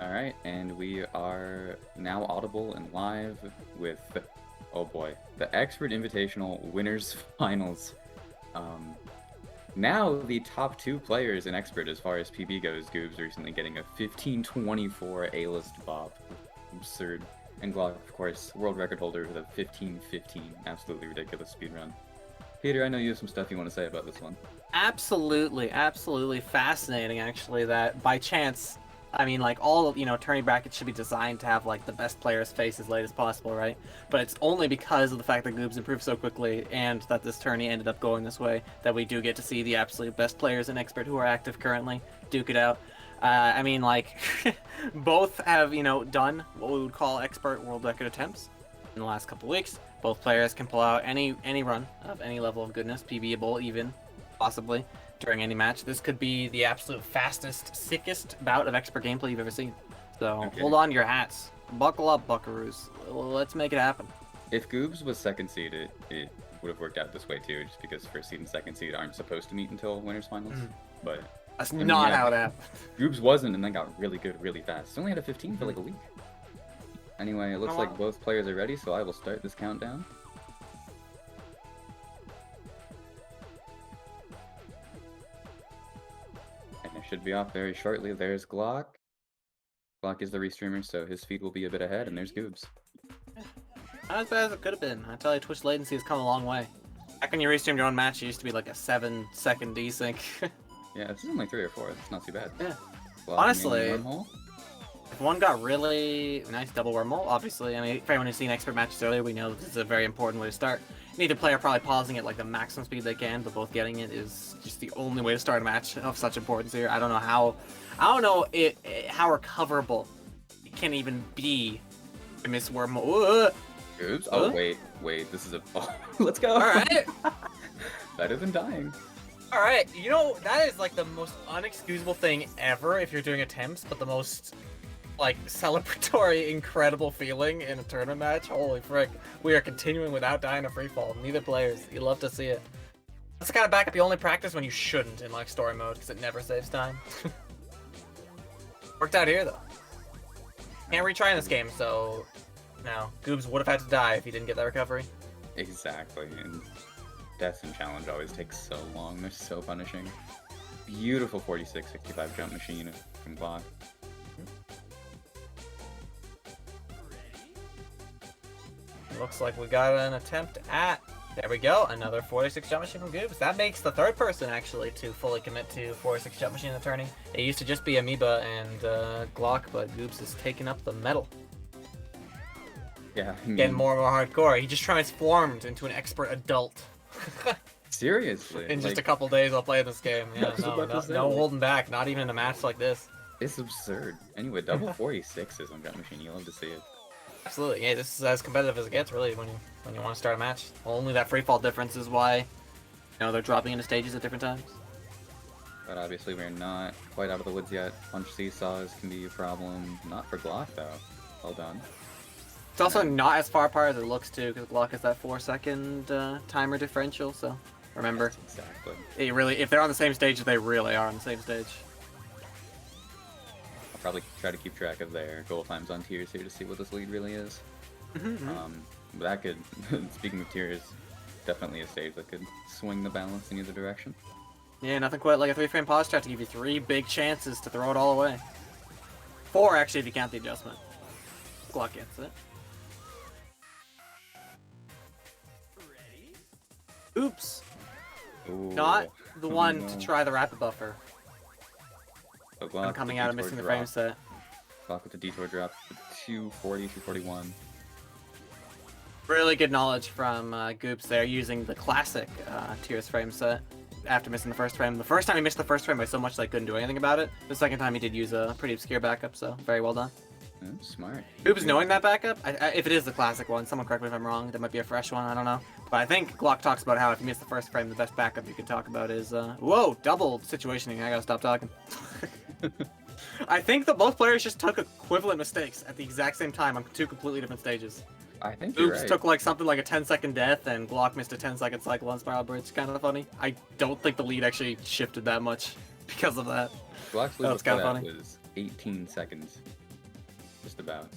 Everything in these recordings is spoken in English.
Alright, and we are now audible and live with, oh boy, the Expert Invitational Winners Finals. Now the top two players in Expert as far as PB goes, Goobs recently getting a 1524 A-list Bob. Absurd. And Glock, of course, world record holder with a 1515. Absolutely ridiculous speedrun. Peter, I know you have some stuff you want to say about this one. Absolutely fascinating, actually, that by chance, I mean, like, all, tourney brackets should be designed to have, like, the best players face as late as possible, right? But it's only because of the fact that Goobs improved so quickly and that this tourney ended up going this way that we do get to see the absolute best players in Expert who are active currently duke it out. I mean, like, both have, done what we would call Expert world record attempts in the last couple weeks. Both players can pull out any run of any level of goodness, PBable even, possibly, during any match. This could be the absolute fastest, sickest bout of Expert gameplay you've ever seen. So hold on to your hats. Buckle up, buckaroos. Let's make it happen. If Goobs was second seed, it would have worked out this way too, just because first seed and second seed aren't supposed to meet until winners finals. But that's not how it happened. Goobs wasn't, and then got really good really fast. He only had a 15 for like a week. Anyway, it looks like both players are ready, so I will start this countdown. And it should be off very shortly. There's Glock. Glock is the restreamer, so his feed will be a bit ahead, and there's Goobs. Not as bad as it could have been. I tell you, Twitch latency has come a long way. Back when you restreamed your own match, it used to be like a 7-second desync. Yeah, this is only 3 or 4. It's not too bad. Yeah. Glock, honestly, if one got really nice double wormhole, obviously, I mean, for anyone who's seen Expert matches earlier, we know this is a very important way to start. Neither player probably pausing at like the maximum speed they can, but both getting it is just the only way to start a match of such importance here. I don't know how recoverable it can even be to miss wormhole. Oops. Oh, wait, this is a... Oh, let's go! Alright! Better than dying. Alright, that is like the most unexcusable thing ever if you're doing attempts, but the most, like, celebratory, incredible feeling in a tournament match. Holy frick. We are continuing without dying a freefall. Neither players. You love to see it. That's the kind of backup you only practice when you shouldn't in, like, story mode, because it never saves time. Worked out here, though. Can't retry in this game, so... No, Goobs would have had to die if he didn't get that recovery. Exactly, and deaths and challenge always take so long. They're so punishing. Beautiful 46-65 jump machine from Glock. Looks like we got an attempt at... There we go, another 46 jump machine from Goobs. That makes the third person, actually, to fully commit to 46 jump machine in the tourney. It used to just be Amoeba and Glock, but Goobs is taking up the medal. Yeah, I mean, getting more and more hardcore. He just transformed into an expert adult. Seriously? In just a couple days I'll play this game. Yeah, no holding back, not even in a match like this. It's absurd. Anyway, double 46s on Jump Machine, you love to see it. Absolutely, yeah, this is as competitive as it gets, really, when you want to start a match. Only that free fall difference is why, they're dropping into stages at different times. But obviously we're not quite out of the woods yet. Punch seesaws can be a problem. Not for Glock, though. Well done. It's also not as far apart as it looks, too, because Glock has that 4-second timer differential, so remember. Yes, exactly. If they're on the same stage, they really are on the same stage. I'll probably try to keep track of their goal times on tiers here to see what this lead really is. That could, speaking of tiers, definitely a stage that could swing the balance in either direction. Yeah, nothing quite like a 3-frame pause strat to give you 3 big chances to throw it all away. 4, actually, if you count the adjustment. Glock gets it. Oops. Ooh, Not the one to try the rapid buffer. So Glock, I'm coming out and missing the frame set. Glock with the detour drop to 240, 241. Really good knowledge from Goobs there, using the classic tiers frame set after missing the first frame. The first time he missed the first frame by so much that I couldn't do anything about it. The second time he did use a pretty obscure backup, so very well done. Smart. Goobs knowing that backup, if it is the classic one, someone correct me if I'm wrong, there might be a fresh one, I don't know. But I think Glock talks about how if you miss the first frame, the best backup you can talk about is, whoa, double situationing, I gotta stop talking. I think that both players just took equivalent mistakes at the exact same time on 2 completely different stages. I think you're Goobs right. took like something like a 10-second death, and Glock missed a 10-second cycle on Spiral Bridge, kind of funny. I don't think the lead actually shifted that much because of that. Glock's lead That's kind of before funny. that was 18 seconds. just about.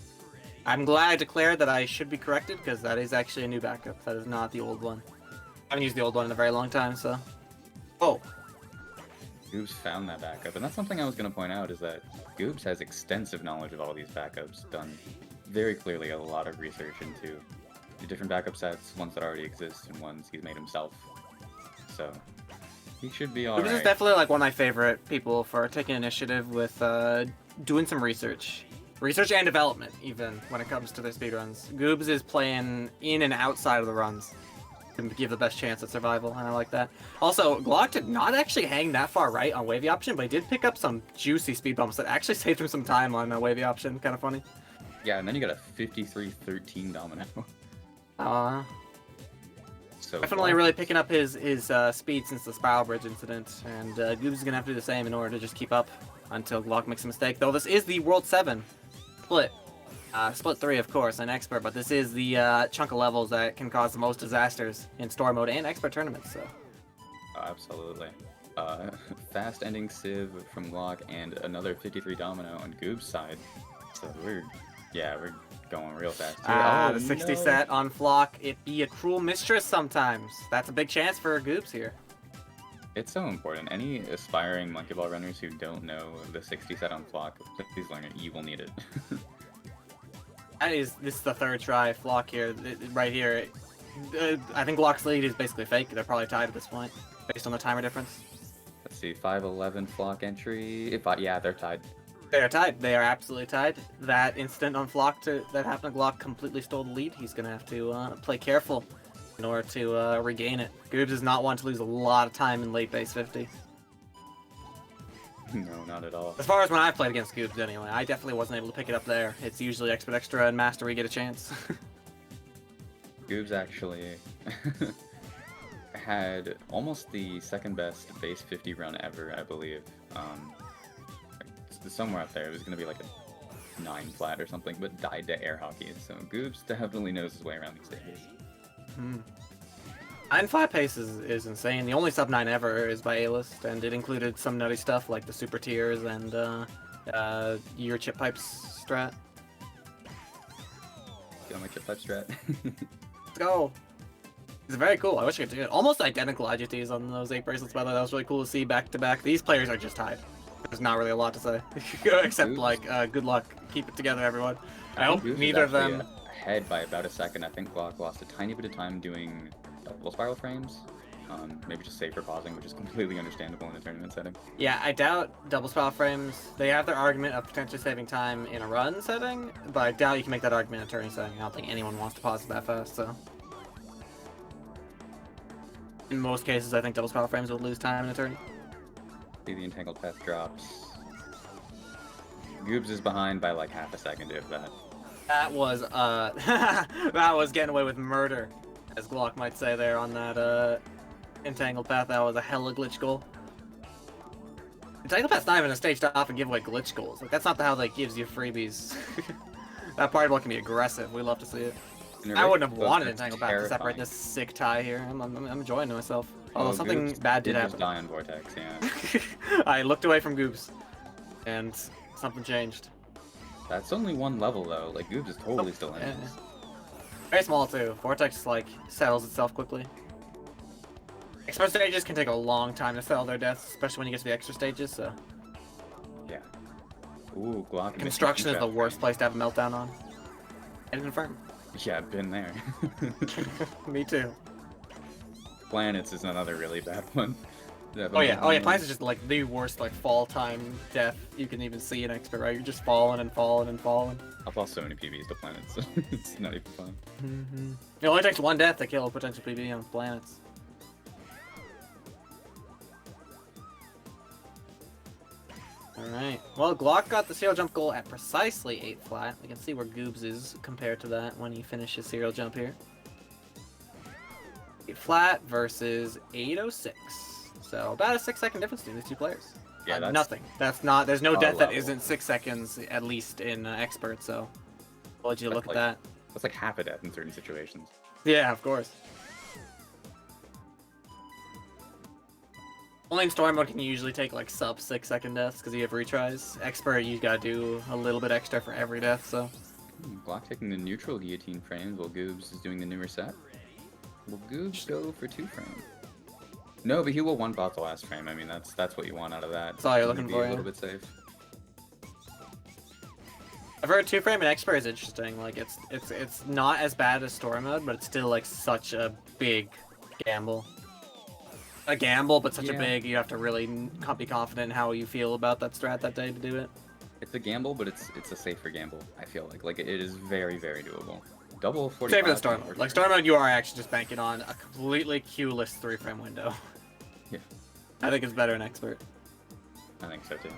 I'm glad I declared that I should be corrected, because that is actually a new backup. That is not the old one. I haven't used the old one in a very long time, so... Oh. Goobs found that backup, and that's something I was going to point out, is that Goobs has extensive knowledge of all these backups, done very clearly a lot of research into the different backup sets, ones that already exist, and ones he's made himself. So, he should be alright. This is definitely like one of my favorite people for taking initiative with doing some research. Research and development, even, when it comes to their speedruns. Goobs is playing in and outside of the runs to give the best chance at survival, and I like that. Also, Glock did not actually hang that far right on wavy option, but he did pick up some juicy speed bumps that actually saved him some time on wavy option. Kind of funny. Yeah, and then you got a 53-13 domino. So Definitely really picking up his speed since the Spiral Bridge incident, and Goobs is going to have to do the same in order to just keep up until Glock makes a mistake. Though this is the World 7 split. Split 3, of course, and Expert, but this is the chunk of levels that can cause the most disasters in Story Mode and Expert tournaments, so... Absolutely. Fast ending Civ from Glock and another 53 domino on Goob's side. So we're going real fast here. The 60 set on Flock. It be a cruel mistress sometimes. That's a big chance for Goobs here. It's so important. Any aspiring Monkey Ball runners who don't know the 60 set on Flock, please learn it. You will need it. This is the third try Flock here, right here. I think Glock's lead is basically fake. They're probably tied at this point, based on the timer difference. Let's see, 5-11 Flock entry. Yeah, they're tied. They are tied. They are absolutely tied. That incident on Flock that happened to Glock completely stole the lead. He's going to have to play careful in order to regain it. Goobs does not want to lose a lot of time in late base 50. No, not at all. As far as when I played against Goobs anyway, I definitely wasn't able to pick it up there. It's usually Expert Extra and Master we get a chance. Goobs actually had almost the second best base 50 run ever, I believe. Somewhere up there, it was going to be like a 9 flat or something, but died to air hockey, so Goobs definitely knows his way around these stages. 9 flat pace is insane. The only sub 9 ever is by A-List, and it included some nutty stuff like the super tiers and your chip pipes strat. Get on my chip pipe strat. Let's go! It's very cool. I wish I could do it. Almost identical IGTs on those 8 bracelets, by the way. That was really cool to see back to back. These players are just tied. There's not really a lot to say, except like, good luck. Keep it together, everyone. I hope neither of them... Ahead by about a second. I think Glock lost a tiny bit of time doing double spiral frames. Maybe just safer pausing, which is completely understandable in a tournament setting. Yeah, I doubt double spiral frames. They have their argument of potentially saving time in a run setting, but I doubt you can make that argument in a tournament setting. I don't think anyone wants to pause it that fast, so... In most cases, I think double spiral frames would lose time in a turn. See the entangled path drops. Goobs is behind by like half a second, if that. That was, that was getting away with murder, as Glock might say there on that, entangled path. That was a hella glitch goal. Entangled path's not even a stage to often give away glitch goals. Like, that's not how that gives you freebies. That party ball can be aggressive. We love to see it. I wouldn't have wanted entangled path to separate this sick tie here. I'm enjoying myself. Although something Goobs bad did happen. Just die on Vortex, yeah. I looked away from Goobs, and something changed. That's only one level though. Like Goobs is totally still in it. Very small too. Vortex like settles itself quickly. Expert stages can take a long time to settle their deaths, especially when you get to the extra stages. So. Yeah. Ooh, Glock. Construction is the worst place to have a meltdown on. And confirm. Yeah, I've been there. Me too. Planets is another really bad one. Oh yeah, Planets is just like the worst like fall time death you can even see in Expert, right? You're just falling and falling and falling. I've lost so many PBs to Planets, so it's not even fun. It only takes one death to kill a potential PB on Planets. Alright, well Glock got the serial jump goal at precisely 8 flat. We can see where Goobs is compared to that when he finishes serial jump here. 8 flat versus 806. So about a 6-second difference between these two players. Yeah, that's nothing. That's not. There's no death level. that isn't 6 seconds at least in Expert. So I'll let you look at that. That's like half a death in certain situations. Yeah, of course. Only in story mode can you usually take like sub 6-second deaths because you have retries. Expert, you gotta do a little bit extra for every death, so. Glock taking the neutral guillotine frames while Goobs is doing the newer set. Will Goobs go for 2 frame? No, but he will 1-bot the last frame. I mean, that's what you want out of that. That's all you're looking Be for, a little yeah. bit safe. I've heard 2-frame and expert is interesting. Like it's not as bad as story mode, but it's still like such a big gamble. A gamble, but such a big. You have to really be confident in how you feel about that strat that day to do it. It's a gamble, but it's a safer gamble. I feel like it is very doable. Double 45. Safer than story mode. Like story mode, you are actually just banking on a completely queueless 3-frame window. Yeah. I think it's better in expert. I think so too.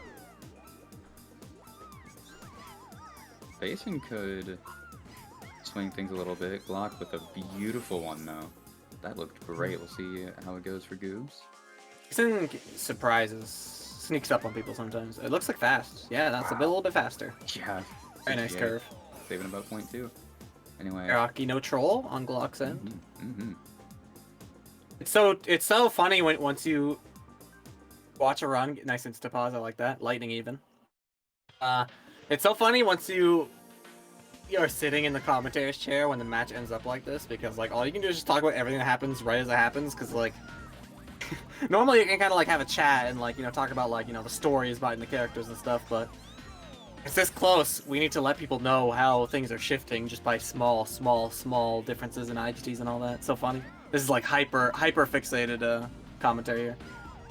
Facing could swing things a little bit. Glock with a beautiful one though. That looked great. We'll see how it goes for Goobs. Facing surprises. Sneaks up on people sometimes. It looks like fast. Yeah, that's a little bit faster. Yeah. Very nice curve. Saving about 0.2. Anyway. Rocky no troll on Glock's end. Mm-hmm. It's so funny when once you watch a run. Nice insta pause. I like that. Lightning even. It's so funny once you're sitting in the commentator's chair when the match ends up like this, because like all you can do is just talk about everything that happens right as it happens, because like normally you can kind of like have a chat and like talk about like the stories behind the characters and stuff, but it's this close. We need to let people know how things are shifting just by small differences in IGTs and all that. It's so funny. This is like hyper fixated commentary here.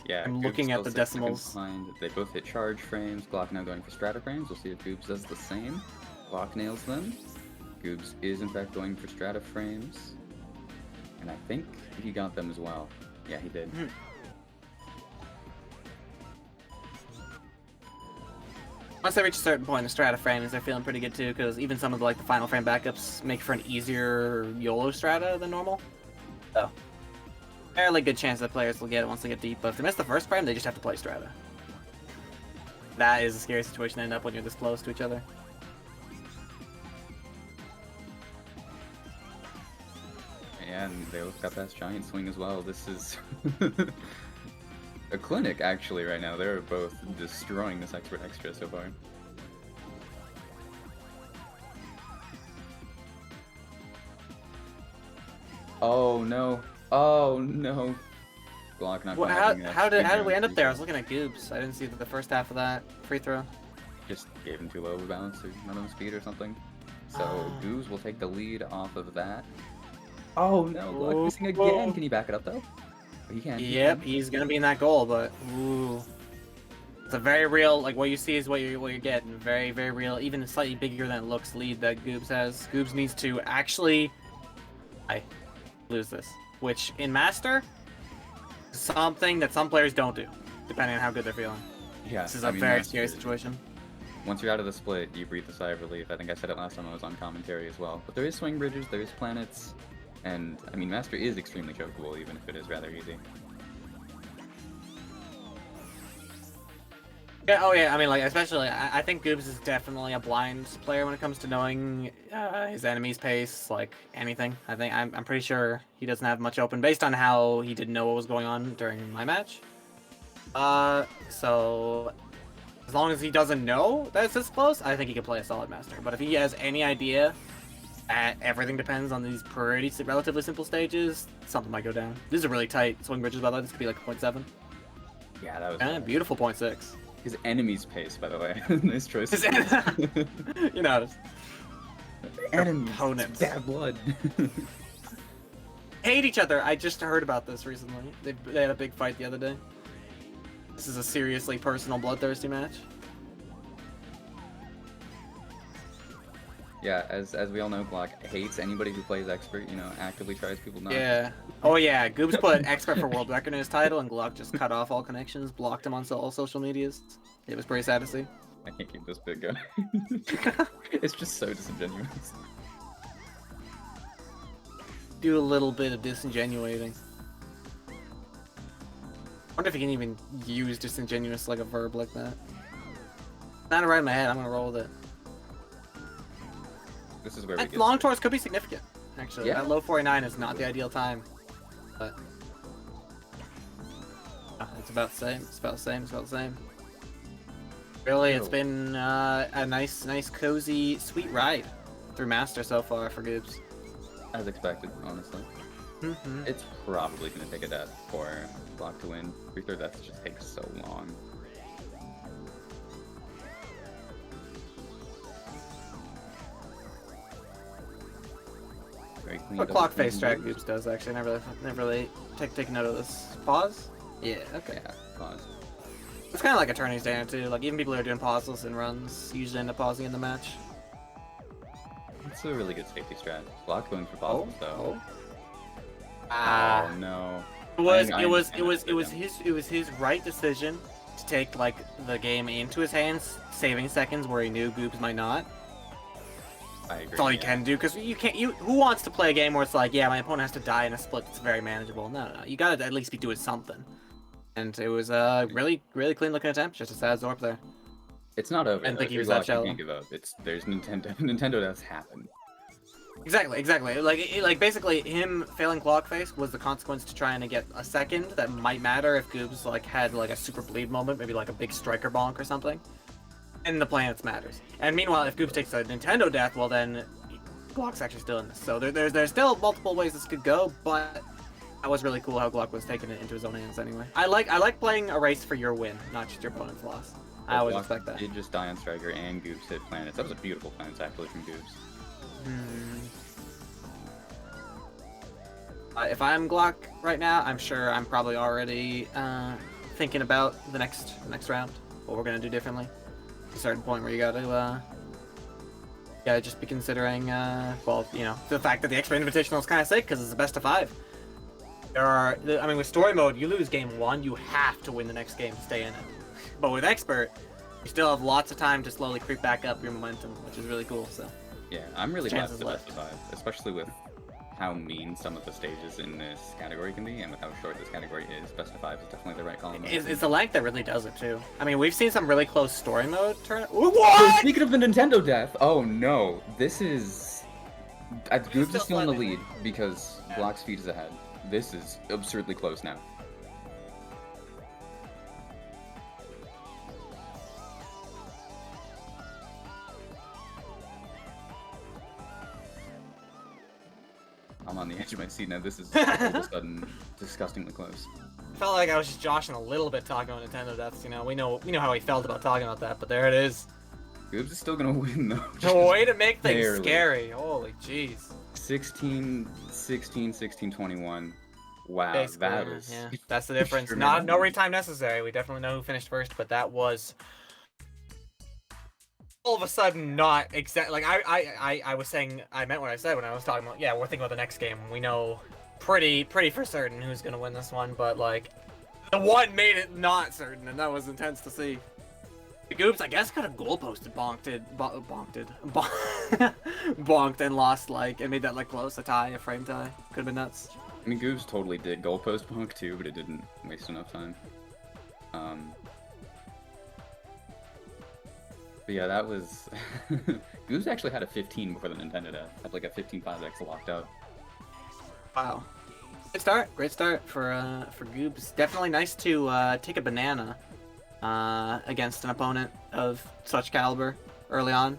Yeah, I'm Goobs looking at still the 6 seconds decimals. behind. They both hit charge frames. Glock now going for strata frames. We'll see if Goobs does the same. Glock nails them. Goobs is in fact going for strata frames. And I think he got them as well. Yeah, he did. Once they reach a certain point in the strata frames, they're feeling pretty good too, because even some of the, like the final frame backups make for an easier YOLO strata than normal. So, fairly good chance that players will get it once they get deep, but if they miss the first frame, they just have to play strata. That is a scary situation to end up when you're this close to each other. And they both got that giant swing as well. This is a clinic actually right now. They're both destroying this expert extra so far. Oh no. Oh no. Glock not How did we end up there? I was looking at Goobs. I didn't see the first half of that free throw. Just gave him too low of a balance or not enough speed or something. So Goobs will take the lead off of that. Oh no, Glock missing again. Can you back it up though? He can. Yep, he's gonna be in that goal, but ooh. It's a very real, like what you see is what you're getting. Very real, even slightly bigger than it looks lead that Goobs has. Goobs needs to actually lose this, which in Master is something that some players don't do, depending on how good they're feeling. Yeah, This is a very scary situation. Once you're out of the split, you breathe a sigh of relief. I think I said it last time I was on commentary as well. But there is swing bridges, there is planets, and I mean Master is extremely chokeable, even if it is rather easy. Yeah, oh yeah, I mean, like, especially, I think Goobs is definitely a blind player when it comes to knowing his enemy's pace, like, anything. I'm pretty sure he doesn't have much open, based on how he didn't know what was going on during my match. So, as long as he doesn't know that it's this close, I think he can play a solid Master. But if he has any idea that everything depends on these relatively simple stages, something might go down. This is a really tight swing bridges, by the way. This could be like a 0.7. Yeah, that was And beautiful 0.6. his enemy's pace, by the way. Nice choice. You know, Enemies, opponents. bad blood. Hate each other. I just heard about this recently. They had a big fight the other day. This is a seriously personal bloodthirsty match. Yeah, as we all know, Glock hates anybody who plays expert. You know, actively tries people not. Yeah. Oh yeah. Goobs put expert for world record in his title, and Glock just cut off all connections, blocked him on all social medias. It was pretty sad to see. I can't keep this bit going. It's just so disingenuous. Do a little bit of disingenuating. I wonder if you can even use disingenuous like a verb like that. Not right in my head. I'm gonna roll with it. This is where we get Long tours could be significant, actually. Yeah. That low 49 is not the ideal time, but It's about the same. It's about the same. It's about the same. Really, it's been a nice, cozy, sweet ride through Master so far for Goobs. As expected, honestly. Mm-hmm. It's probably going to take a death for Glock to win. 3/3 deaths just takes so long. Very clean. What clock face strat Goobs does actually. Never really take note of this. Pause? Yeah, okay. Yeah, pause. It's kind of like a turning standard too. Like even people who are doing pauses and runs usually end up pausing in the match. It's a really good safety strat. Glock going for pauses though. Ah. Oh no. It was his right decision to take like the game into his hands, saving seconds where he knew Goobs might not. I agree. That's all you can do, because you can't. Who wants to play a game where it's like, yeah, my opponent has to die in a split that's very manageable? No. You gotta at least be doing something. And it was a really clean looking attempt. Just a sad Zorp there. It's not over. I didn't think he was Glock, that shallow. You can't give up. There's Nintendo. Nintendo does happen. Exactly. Like basically, him failing clock face was the consequence to trying to get a second that might matter if Goobs like had like a super bleed moment, maybe like a big striker bonk or something. And the planets matters. And meanwhile, if Goobs takes a Nintendo death, well then, Glock's actually still in this. So there's still multiple ways this could go, but that was really cool how Glock was taking it into his own hands anyway. I like playing a race for your win, not just your opponent's loss. I always expect that. Did just die on Striker and Goobs hit planets. That was a beautiful planets actually from Goobs. If I'm Glock right now, I'm sure I'm probably already thinking about the next round, what we're gonna do differently. A certain point where you gotta just be considering well, you know, the fact that the Expert Invitational is kind of sick because it's a best of 5. I mean, with story mode, you lose game 1, you have to win the next game to stay in it. But with Expert, you still have lots of time to slowly creep back up your momentum, which is really cool. So yeah, I'm really glad for the best of 5, especially with how mean some of the stages in this category can be, and with how short this category is. Best of 5 is definitely the right call. It's the length that really does it too. I mean, we've seen some really close story mode turn. What? So speaking of the Nintendo death, oh no, this is. Goobs is still in the lead because Glock's feet is ahead. This is absurdly close now. I'm on the edge of my seat now. This is all of a sudden disgustingly close. Felt like I was just joshing a little bit talking about Nintendo deaths. You know, we know how he felt about talking about that, but there it is. Goobs is still gonna win though. No way to make things scary. Holy jeez. 16, 21. Wow, basically, that was. Yeah, that's the difference. No retime necessary. We definitely know who finished first, but that was all of a sudden not exactly like I was saying. I meant what I said when I was talking about. Yeah, we're thinking about the next game. We know pretty for certain who's gonna win this one, but like the one made it not certain, and that was intense to see. The Goobs, I guess, could have goalposted, bonked and lost like and made that like close, a tie, a frame tie. Could have been nuts. I mean, Goobs totally did goalpost bonk too, but it didn't waste enough time. But yeah, that was. Goobs actually had a 15 before the Nintendo death. Had like a 15-5x locked up. Wow. Great start for Goobs. Definitely nice to take a banana against an opponent of such caliber early on.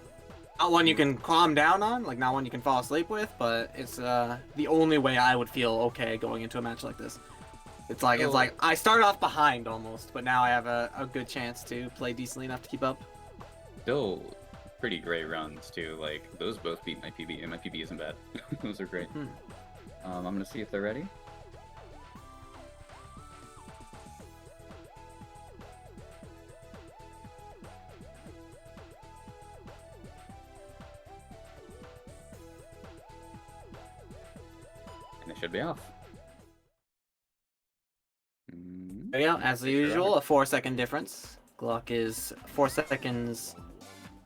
Not one you can calm down on, like not one you can fall asleep with, but it's the only way I would feel okay going into a match like this. It's like I start off behind almost, but now I have a good chance to play decently enough to keep up. Still pretty great runs too. Like those both beat my PB, and my PB isn't bad. Those are great. I'm gonna see if they're ready. And it should be off. There you go, as usual, a 4-second difference. Glock is 4 seconds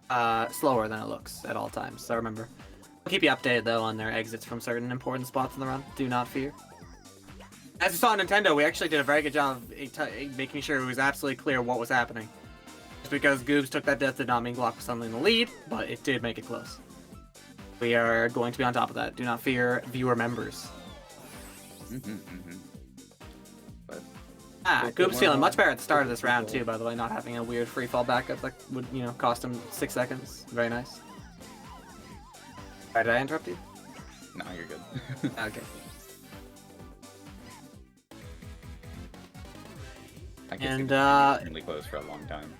slower than it looks at all times, so remember. I'll keep you updated though on their exits from certain important spots in the run. Do not fear. As you saw on Nintendo, we actually did a very good job of making sure it was absolutely clear what was happening. Just because Goobs took that death did not mean Glock was suddenly in the lead, but it did make it close. We are going to be on top of that. Do not fear, viewer members. But Goob's feeling much better at the start of this round too, by the way, not having a weird free fall backup that would, you know, cost him 6 seconds. Very nice. Alright, did I interrupt you? No, you're good. Okay. And really close for a long time.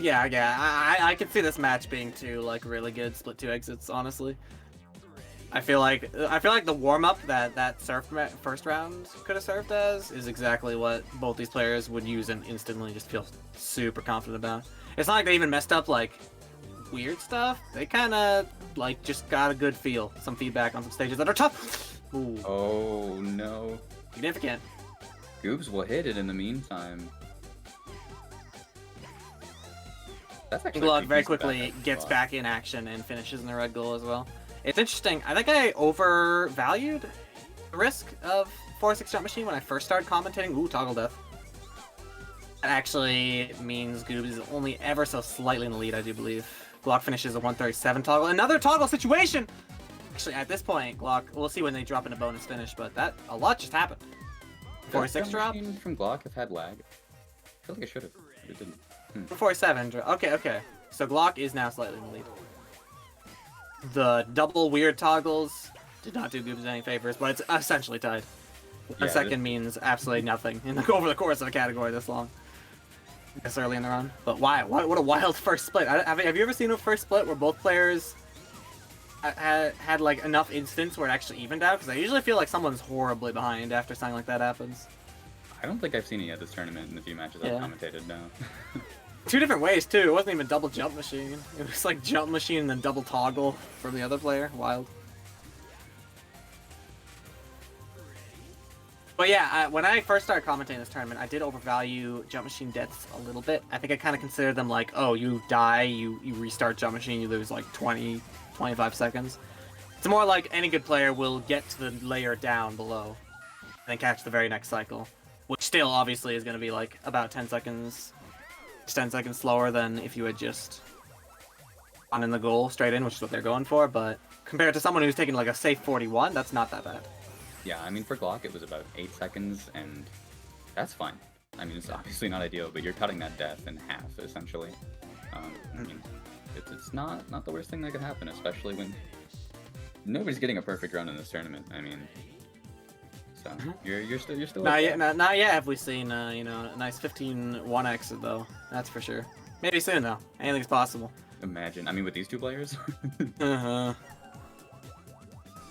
yeah, I could see this match being two like really good split 2 exits, honestly. I feel like the warm up that first round could have served as is exactly what both these players would use and instantly just feel super confident about. It's not like they even messed up like weird stuff. They kind of like just got a good feel, some feedback on some stages that are tough. Ooh. Oh no. Significant. Goobs will hit it in the meantime. That's actually Glock very quickly gets back in action and finishes in the red goal as well. It's interesting. I think I overvalued the risk of 4-6 jump machine when I first started commentating. Ooh, toggle death. That actually means Goobs is only ever so slightly in the lead, I do believe. Glock finishes a 137 toggle. Another toggle situation! Actually, at this point, Glock, we'll see when they drop in a bonus finish, but a lot just happened. 4-6 drop? From Glock have had lag. I feel like I should have, but it didn't. 4-7 drop. Okay. So Glock is now slightly in the lead. The double weird toggles did not do Goobs any favors, but it's essentially tied. A second means absolutely nothing over the course of a category this long. This early in the run. But why? What a wild first split. Have you ever seen a first split where both players had like enough instance where it actually evened out? Because I usually feel like someone's horribly behind after something like that happens. I don't think I've seen it yet this tournament in the few matches I've commentated now. 2 different ways too. It wasn't even double jump machine. It was like jump machine and then double toggle from the other player. Wild. But yeah, when I first started commentating this tournament, I did overvalue jump machine deaths a little bit. I think I kind of considered them like, oh, you die, you restart jump machine, you lose like 20, 25 seconds. It's more like any good player will get to the layer down below and then catch the very next cycle, which still obviously is going to be like about 10 seconds slower than if you had just gone in the goal straight in, which is what they're going for. But compared to someone who's taking like a safe 41, that's not that bad. Yeah, I mean, for Glock, it was about 8 seconds, and that's fine. I mean, it's obviously not ideal, but you're cutting that death in half, essentially. I mean, it's not the worst thing that could happen, especially when nobody's getting a perfect run in this tournament. I mean, so you're still not yet have we seen you know, a nice 15-1 exit though. That's for sure. Maybe soon though. Anything's possible. Imagine. I mean, with these two players.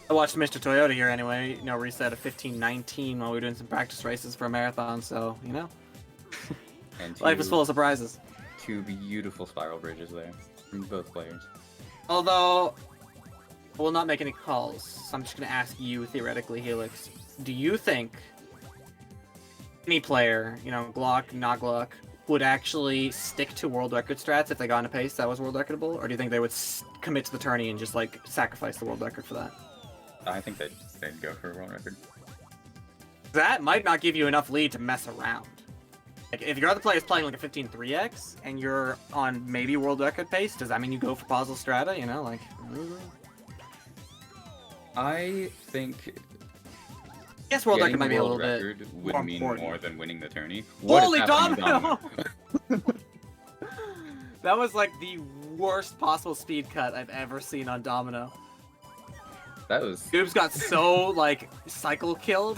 I watched Mr. Toyota here anyway. You know, reset a 15-19 while we were doing some practice races for a marathon. So you know, and life is full of surprises. 2 beautiful spiral bridges there from both players. Although, I will not make any calls. So I'm just gonna ask you theoretically, Helix. Do you think any player, you know, Glock, not Glock, would actually stick to world record strats if they got in a pace that was world recordable, or do you think they would commit to the tourney and just like sacrifice the world record for that? I think they'd go for a world record. That might not give you enough lead to mess around. Like, if your other player is playing like a 15-3x and you're on maybe world record pace, does that mean you go for puzzle strata? You know, like. I think. Yes, world record might be a little bit would more mean important. More than winning the tourney. Holy domino! That was like the worst possible speed cut I've ever seen on Domino. That was. Goobs got so like cycle killed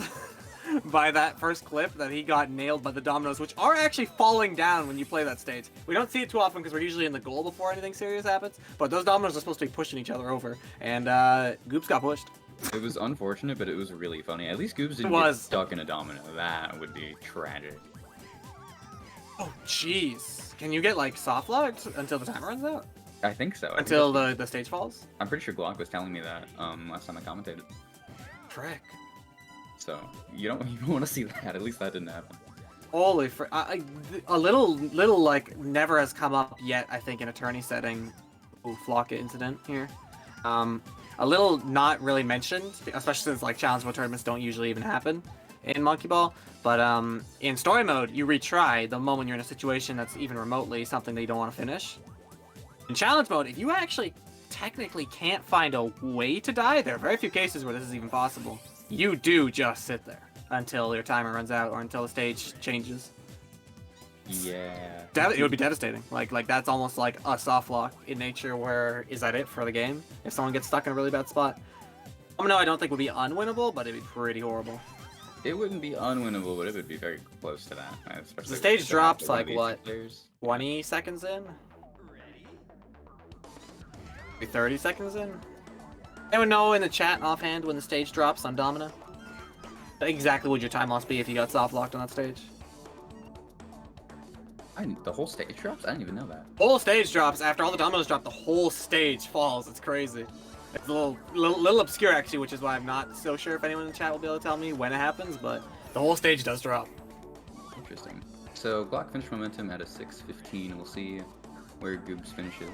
by that first clip that he got nailed by the dominoes, which are actually falling down when you play that stage. We don't see it too often because we're usually in the goal before anything serious happens, but those dominoes are supposed to be pushing each other over, and Goobs got pushed. It was unfortunate, but it was really funny. At least Goobs didn't get stuck in a domino. That would be tragic. Oh, jeez. Can you get, like, soft locked until the timer runs out? I think so. Until the stage falls? I'm pretty sure Glock was telling me that last time I commentated. Frick. So, you don't want to see that. At least that didn't happen. Holy frick. A little, like, never has come up yet, I think, in a tourney setting. Ooh, Flocka incident here. A little not really mentioned, especially since like challenge mode tournaments don't usually even happen in Monkey Ball. But in story mode, you retry the moment you're in a situation that's even remotely something that you don't want to finish. In challenge mode, if you actually technically can't find a way to die, there are very few cases where this is even possible. You do just sit there. until your timer runs out or until the stage changes. Yeah. It would be devastating. Like that's almost like a soft lock in nature. Where is that it for the game? If someone gets stuck in a really bad spot, no, I don't think it would be unwinnable, but it'd be pretty horrible. It wouldn't be unwinnable, but it would be very close to that. The stage drops like what? 20 seconds in? Maybe 30 seconds in? Anyone know in the chat offhand when the stage drops on Domino? Exactly what your time loss be if you got soft locked on that stage? The whole stage drops? I didn't even know that. Whole stage drops after all the dominoes drop. The whole stage falls. It's crazy. It's a little obscure actually, which is why I'm not so sure if anyone in the chat will be able to tell me when it happens. But the whole stage does drop. Interesting. So Glock finished momentum at a 6:15. We'll see where Goobs finishes.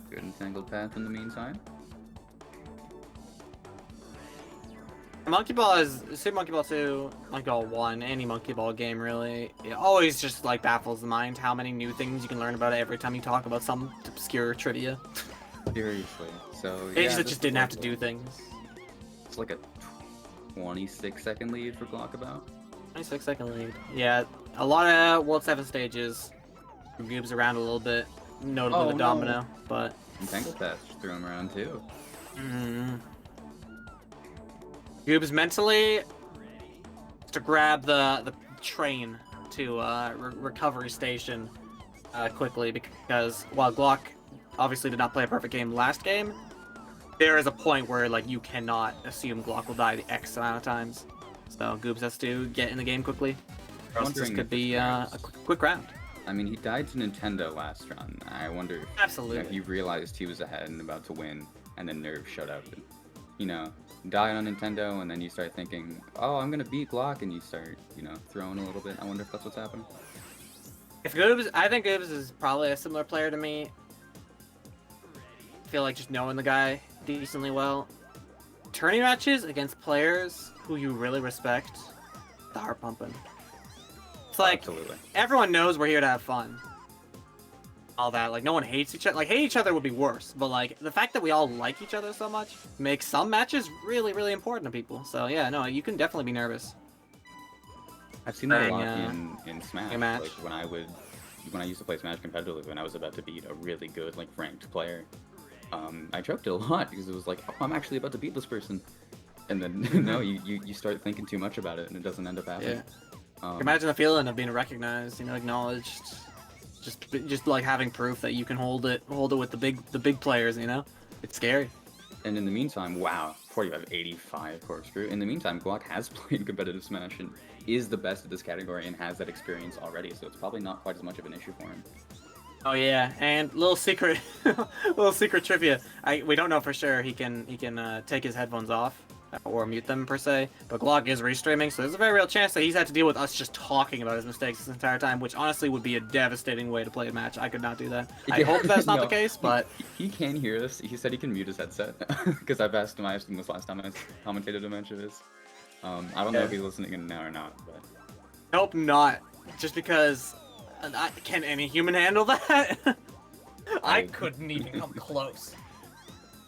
Good entangled path in the meantime. Monkey Ball is Super Monkey Ball 2, Monkey Ball 1, any Monkey Ball game really. It always just like baffles the mind how many new things you can learn about it every time you talk about some obscure trivia. Seriously. So It just didn't have to do things. It's like a 26-second lead for Glock about. 26-second lead. Yeah, a lot of World 7 stages. Goobs around a little bit. Notably the Domino, but... Entangled path threw him around too. Goobs mentally to grab the train to recovery station quickly, because while Glock obviously did not play a perfect game last game, there is a point where like you cannot assume Glock will die the X amount of times. So Goobs has to get in the game quickly. Or else this could be a quick round. I mean, he died to Nintendo last run. I wonder if Absolutely. he realized he was ahead and about to win, and then Nerve showed up. And, you know, died on Nintendo, and then you start thinking, oh, I'm gonna beat Glock, and you start, you know, throwing a little bit. I wonder if that's what's happening. If Goobs, I think Goobs is probably a similar player to me. I feel like just knowing the guy decently well. Tourney matches against players who you really respect, the heart pumping. It's like, Absolutely. Everyone knows we're here to have fun. All that, like, no one hates each other. Like, hate each other would be worse, but, like, the fact that we all like each other so much makes some matches really, really important to people. So, yeah, no, you can definitely be nervous. I've seen that a lot in Smash. Match. Like, when I used to play Smash competitively, when I was about to beat a really good, like, ranked player, I choked a lot, because it was like, oh, I'm actually about to beat this person. And then, no, you start thinking too much about it, and it doesn't end up happening. Yeah. Imagine the feeling of being recognized, you know, acknowledged, just like having proof that you can hold it with the big players, you know. It's scary. And in the meantime, wow, 85 corkscrew. In the meantime, Glock has played competitive Smash and is the best at this category and has that experience already, so it's probably not quite as much of an issue for him. Oh yeah, and little secret, little secret trivia. We don't know for sure he can take his headphones off or mute them per se, but Glock is restreaming, so there's a very real chance that he's had to deal with us just talking about his mistakes this entire time, which honestly would be a devastating way to play a match. I could not do that. I hope that's not the case, but he can hear this. He said he can mute his headset because I've asked him this last time I commentated a match of his. I don't know if he's listening in now or not, but nope, not. Just because can any human handle that? I couldn't even come close.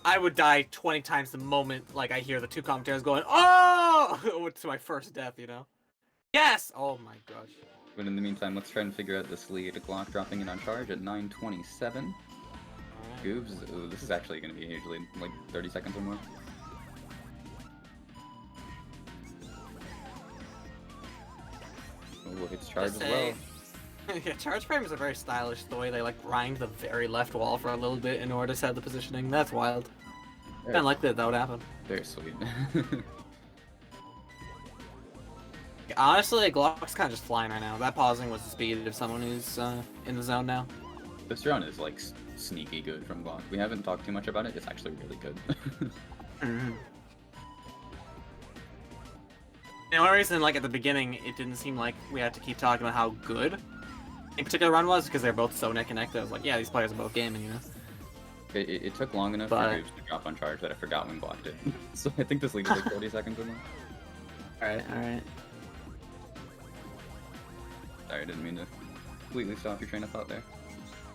I would die 20 times the moment like I hear the two commentators going, "Oh!" to my first death, you know. Yes. Oh my gosh. But in the meantime, let's try and figure out this lead. Glock dropping in on charge at 9:27. Goobs, this is actually going to be usually like 30 seconds or more. Oh, it's charge as well. Yeah, charge frame is a very stylish the way they like grind the very left wall for a little bit in order to set the positioning. That's wild. Kind of likely that would happen. Very sweet. Honestly, Glock's kind of just flying right now. That pausing was the speed of someone who's in the zone now. This run is like sneaky good from Glock. We haven't talked too much about it. It's actually really good. The only reason, like, at the beginning, it didn't seem like we had to keep talking about how good a particular run was, because they're both so neck and neck that I was like, yeah, these players are both gaming, you know? It took long enough for Goobs to drop on charge that I forgot when Glock did. So I think this lead is like 40 seconds or more. Alright. Sorry, I didn't mean to completely stop your train of thought there.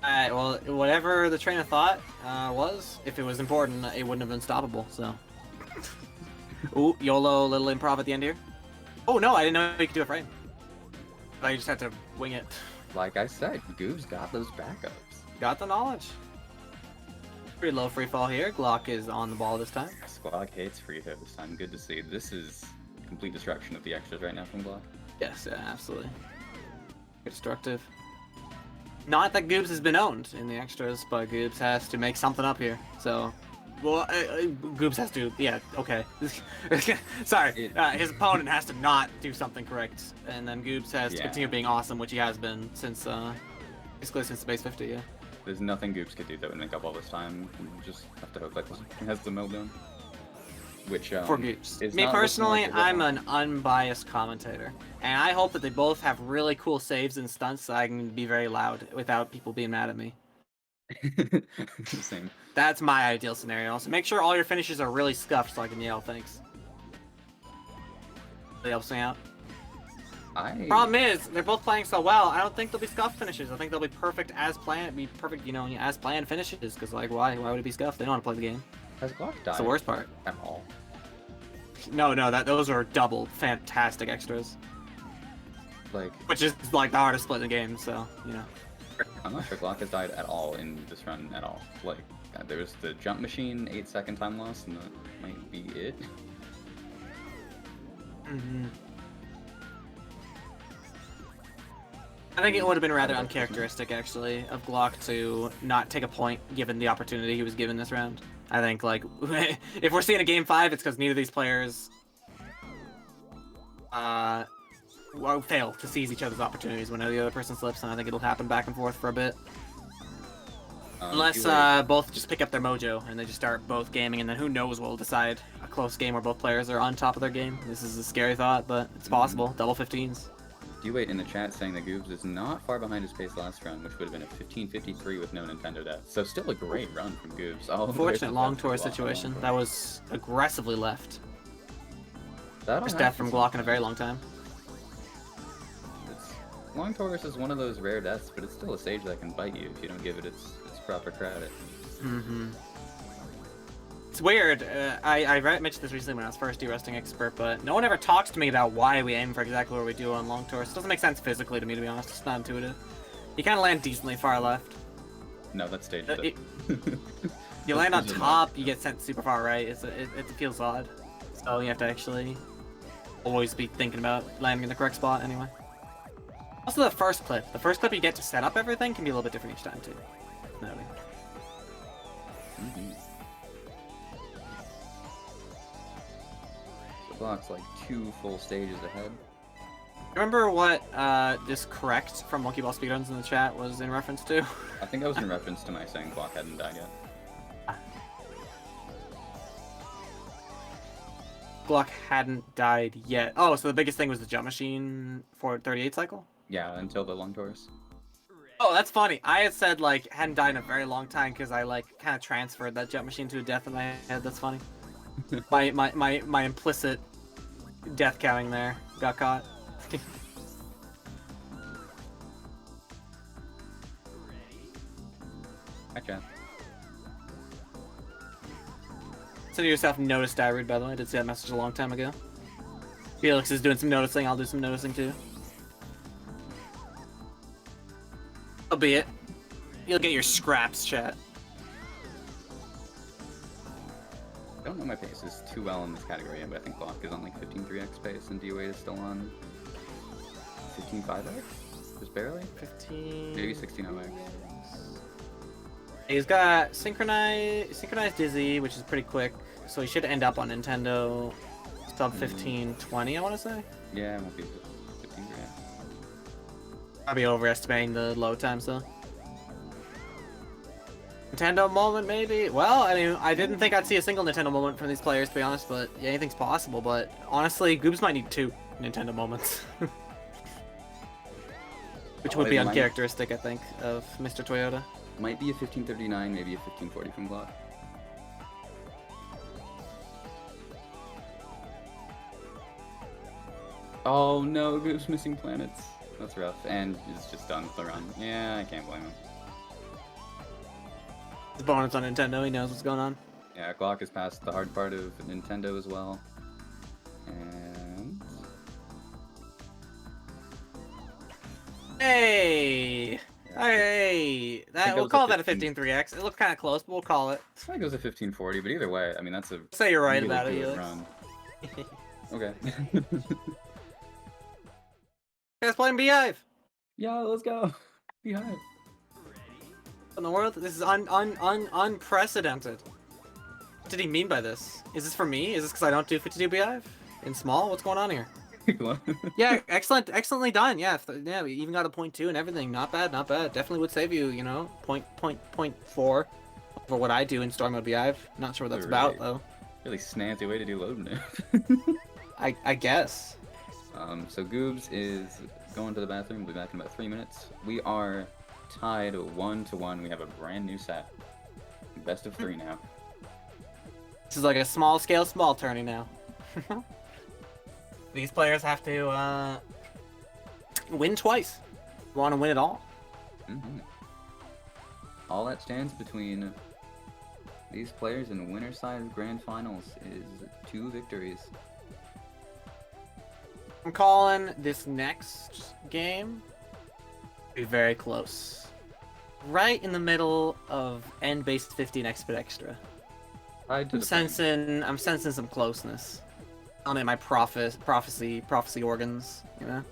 Alright, well, whatever the train of thought was, if it was important, it wouldn't have been stoppable, so. Ooh, YOLO, little improv at the end here. Oh no, I didn't know you could do it right. I just had to wing it. Like I said, Goob's got those backups. Got the knowledge. Pretty low free fall here. Glock is on the ball this time. Glock hates free throw this time. Good to see. This is complete destruction of the extras right now from Glock. Yes, yeah, absolutely. Destructive. Not that Goobs has been owned in the extras, but Goobs has to make something up here. So, well, Goobs has to, yeah, okay. Sorry, his opponent has to not do something correct, and then Goobs has to continue being awesome, which he has been since, basically since base 50, yeah. There's nothing Goobs could do that would make up all this time. You just have to hope that he has the meltdown. Which, for Goobs. Me personally, I'm an unbiased commentator, and I hope that they both have really cool saves and stunts so I can be very loud without people being mad at me. Same. That's my ideal scenario. So make sure all your finishes are really scuffed so I can yell thanks. That helps me out. Problem is, they're both playing so well, I don't think they'll be scuffed finishes. I think they'll be perfect as planned, you know, as planned finishes, because, like, why would it be scuffed? They don't want to play the game. Has Glock died? That's the worst part. At all? No, those are double fantastic extras. Like, which is, like, the hardest split in the game, so, you know. I'm not sure Glock has died at all in this run at all. Like, there was the jump machine 8-second time loss, and that might be it. I think it would have been rather uncharacteristic, actually, of Glock to not take a point given the opportunity he was given this round. I think, like, if we're seeing a game 5, it's because neither of these players fail to seize each other's opportunities when the other person slips, and I think it'll happen back and forth for a bit. Unless both just pick up their mojo and they just start both gaming, and then who knows what will decide a close game where both players are on top of their game. This is a scary thought, but it's possible. Double 15s. D-Wait in the chat saying that Goobs is not far behind his pace last round, which would have been a 15:53 with no Nintendo death. So still a great run from Goobs. Unfortunate long tour situation. That was aggressively left. First death from Glock in a very long time. Long Taurus is one of those rare deaths, but it's still a stage that can bite you if you don't give it its proper credit. It's weird. I mentioned this recently when I was first de-rusting expert, but no one ever talks to me about why we aim for exactly where we do on Long Taurus. It doesn't make sense physically to me, to be honest. It's not intuitive. You kind of land decently far left. No, that's stage you land on top, you get sent super far right. It feels odd. So you have to actually always be thinking about landing in the correct spot anyway. Also, the first clip you get to set up everything can be a little bit different each time too. Noting. So Glock's like 2 full stages ahead. Remember what this correct from Monkey Ball Speedruns in the chat was in reference to? I think that was in reference to my saying Glock hadn't died yet. Glock hadn't died yet. Oh, so the biggest thing was the jump machine for 38 cycle? Yeah, until the Long Taurus. Oh, that's funny. I had said, like, hadn't died in a very long time because I, like, kind of transferred that jump machine to a death in my head. That's funny. my implicit death counting there got caught. Hi, chat. So to yourself, notice diary, by the way. I did see that message a long time ago. Felix is doing some noticing. I'll do some noticing too. Albeit, you'll get your scraps, chat. I don't know my paces too well in this category yet, but I think Glock is on like 15.3x pace and D-Wade is still on 15.5x? Just barely? 15... Maybe 16.0x. He's got synchronized Dizzy, which is pretty quick, so he should end up on Nintendo sub 1520, I want to say. Yeah, it won't be 15 grand. I'll be overestimating the load times though. Nintendo moment, maybe? Well, I mean, I didn't think I'd see a single Nintendo moment from these players, to be honest, but yeah, anything's possible. But honestly, Goobs might need 2 Nintendo moments. Which would be uncharacteristic, I think, of Mr. Toyota. Might be a 1539, maybe a 1540 from Glock. Oh no, Goob's missing planets. That's rough, and it's just done with the run. Yeah, I can't blame him. His bonus on Nintendo, he knows what's going on. Yeah, Glock has passed the hard part of Nintendo as well. And... Hey! Yeah, Hey! We'll call that a 15-3X. It looked kind of close, but we'll call it. I think it was a 1540, but either way, I mean, that's a Say you're right really about it, good Helix. run. Okay. You guys playing Beehive? Yeah, let's go. Beehive. In the world? This is unprecedented. What did he mean by this? Is this for me? Is this because I don't do 52 Beehive? In small? What's going on here? Yeah, excellently done. Yeah, yeah, we even got a 0.2 and everything. Not bad, not bad. Definitely would save you, you know, point 4 for what I do in Story Mode Beehive. Not sure what that's about though. Really snazzy way to do loading it. I guess. So Goobs is going to the bathroom. We'll be back in about 3 minutes. We are tied 1-1. We have a brand new set. Best of 3 now. This is like a small scale, small tourney now. These players have to win twice. Want to win it all. Mm-hmm. All that stands between these players in the winner's side of grand finals is 2 victories. I'm calling this next game be very close. Right in the middle of N-based 50 and Expert Extra. I'm sensing some closeness. On it, my prophecy organs, you know.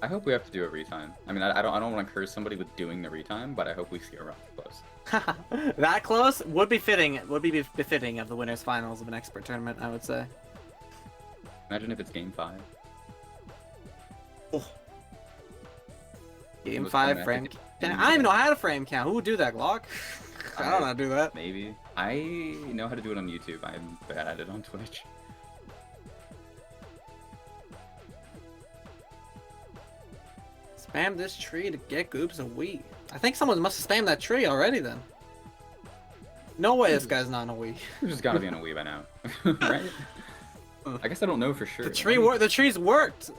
I hope we have to do a retime. I mean, I don't want to curse somebody with doing the retime, but I hope we see a round close. That close would be fitting. Would be befitting of the winners finals of an expert tournament, I would say. Imagine if it's game 5. Oh. Game 5 frame. I don't even know how to frame count. Who would do that, Glock? I don't know how to do that. Maybe. I know how to do it on YouTube. I'm bad at it on Twitch. Spam this tree to get Goobs a Wii. I think someone must have spammed that tree already then. No way this guy's not on a Wii. He's just gotta be on a Wii by now. Right? I guess I don't know for sure. The trees worked!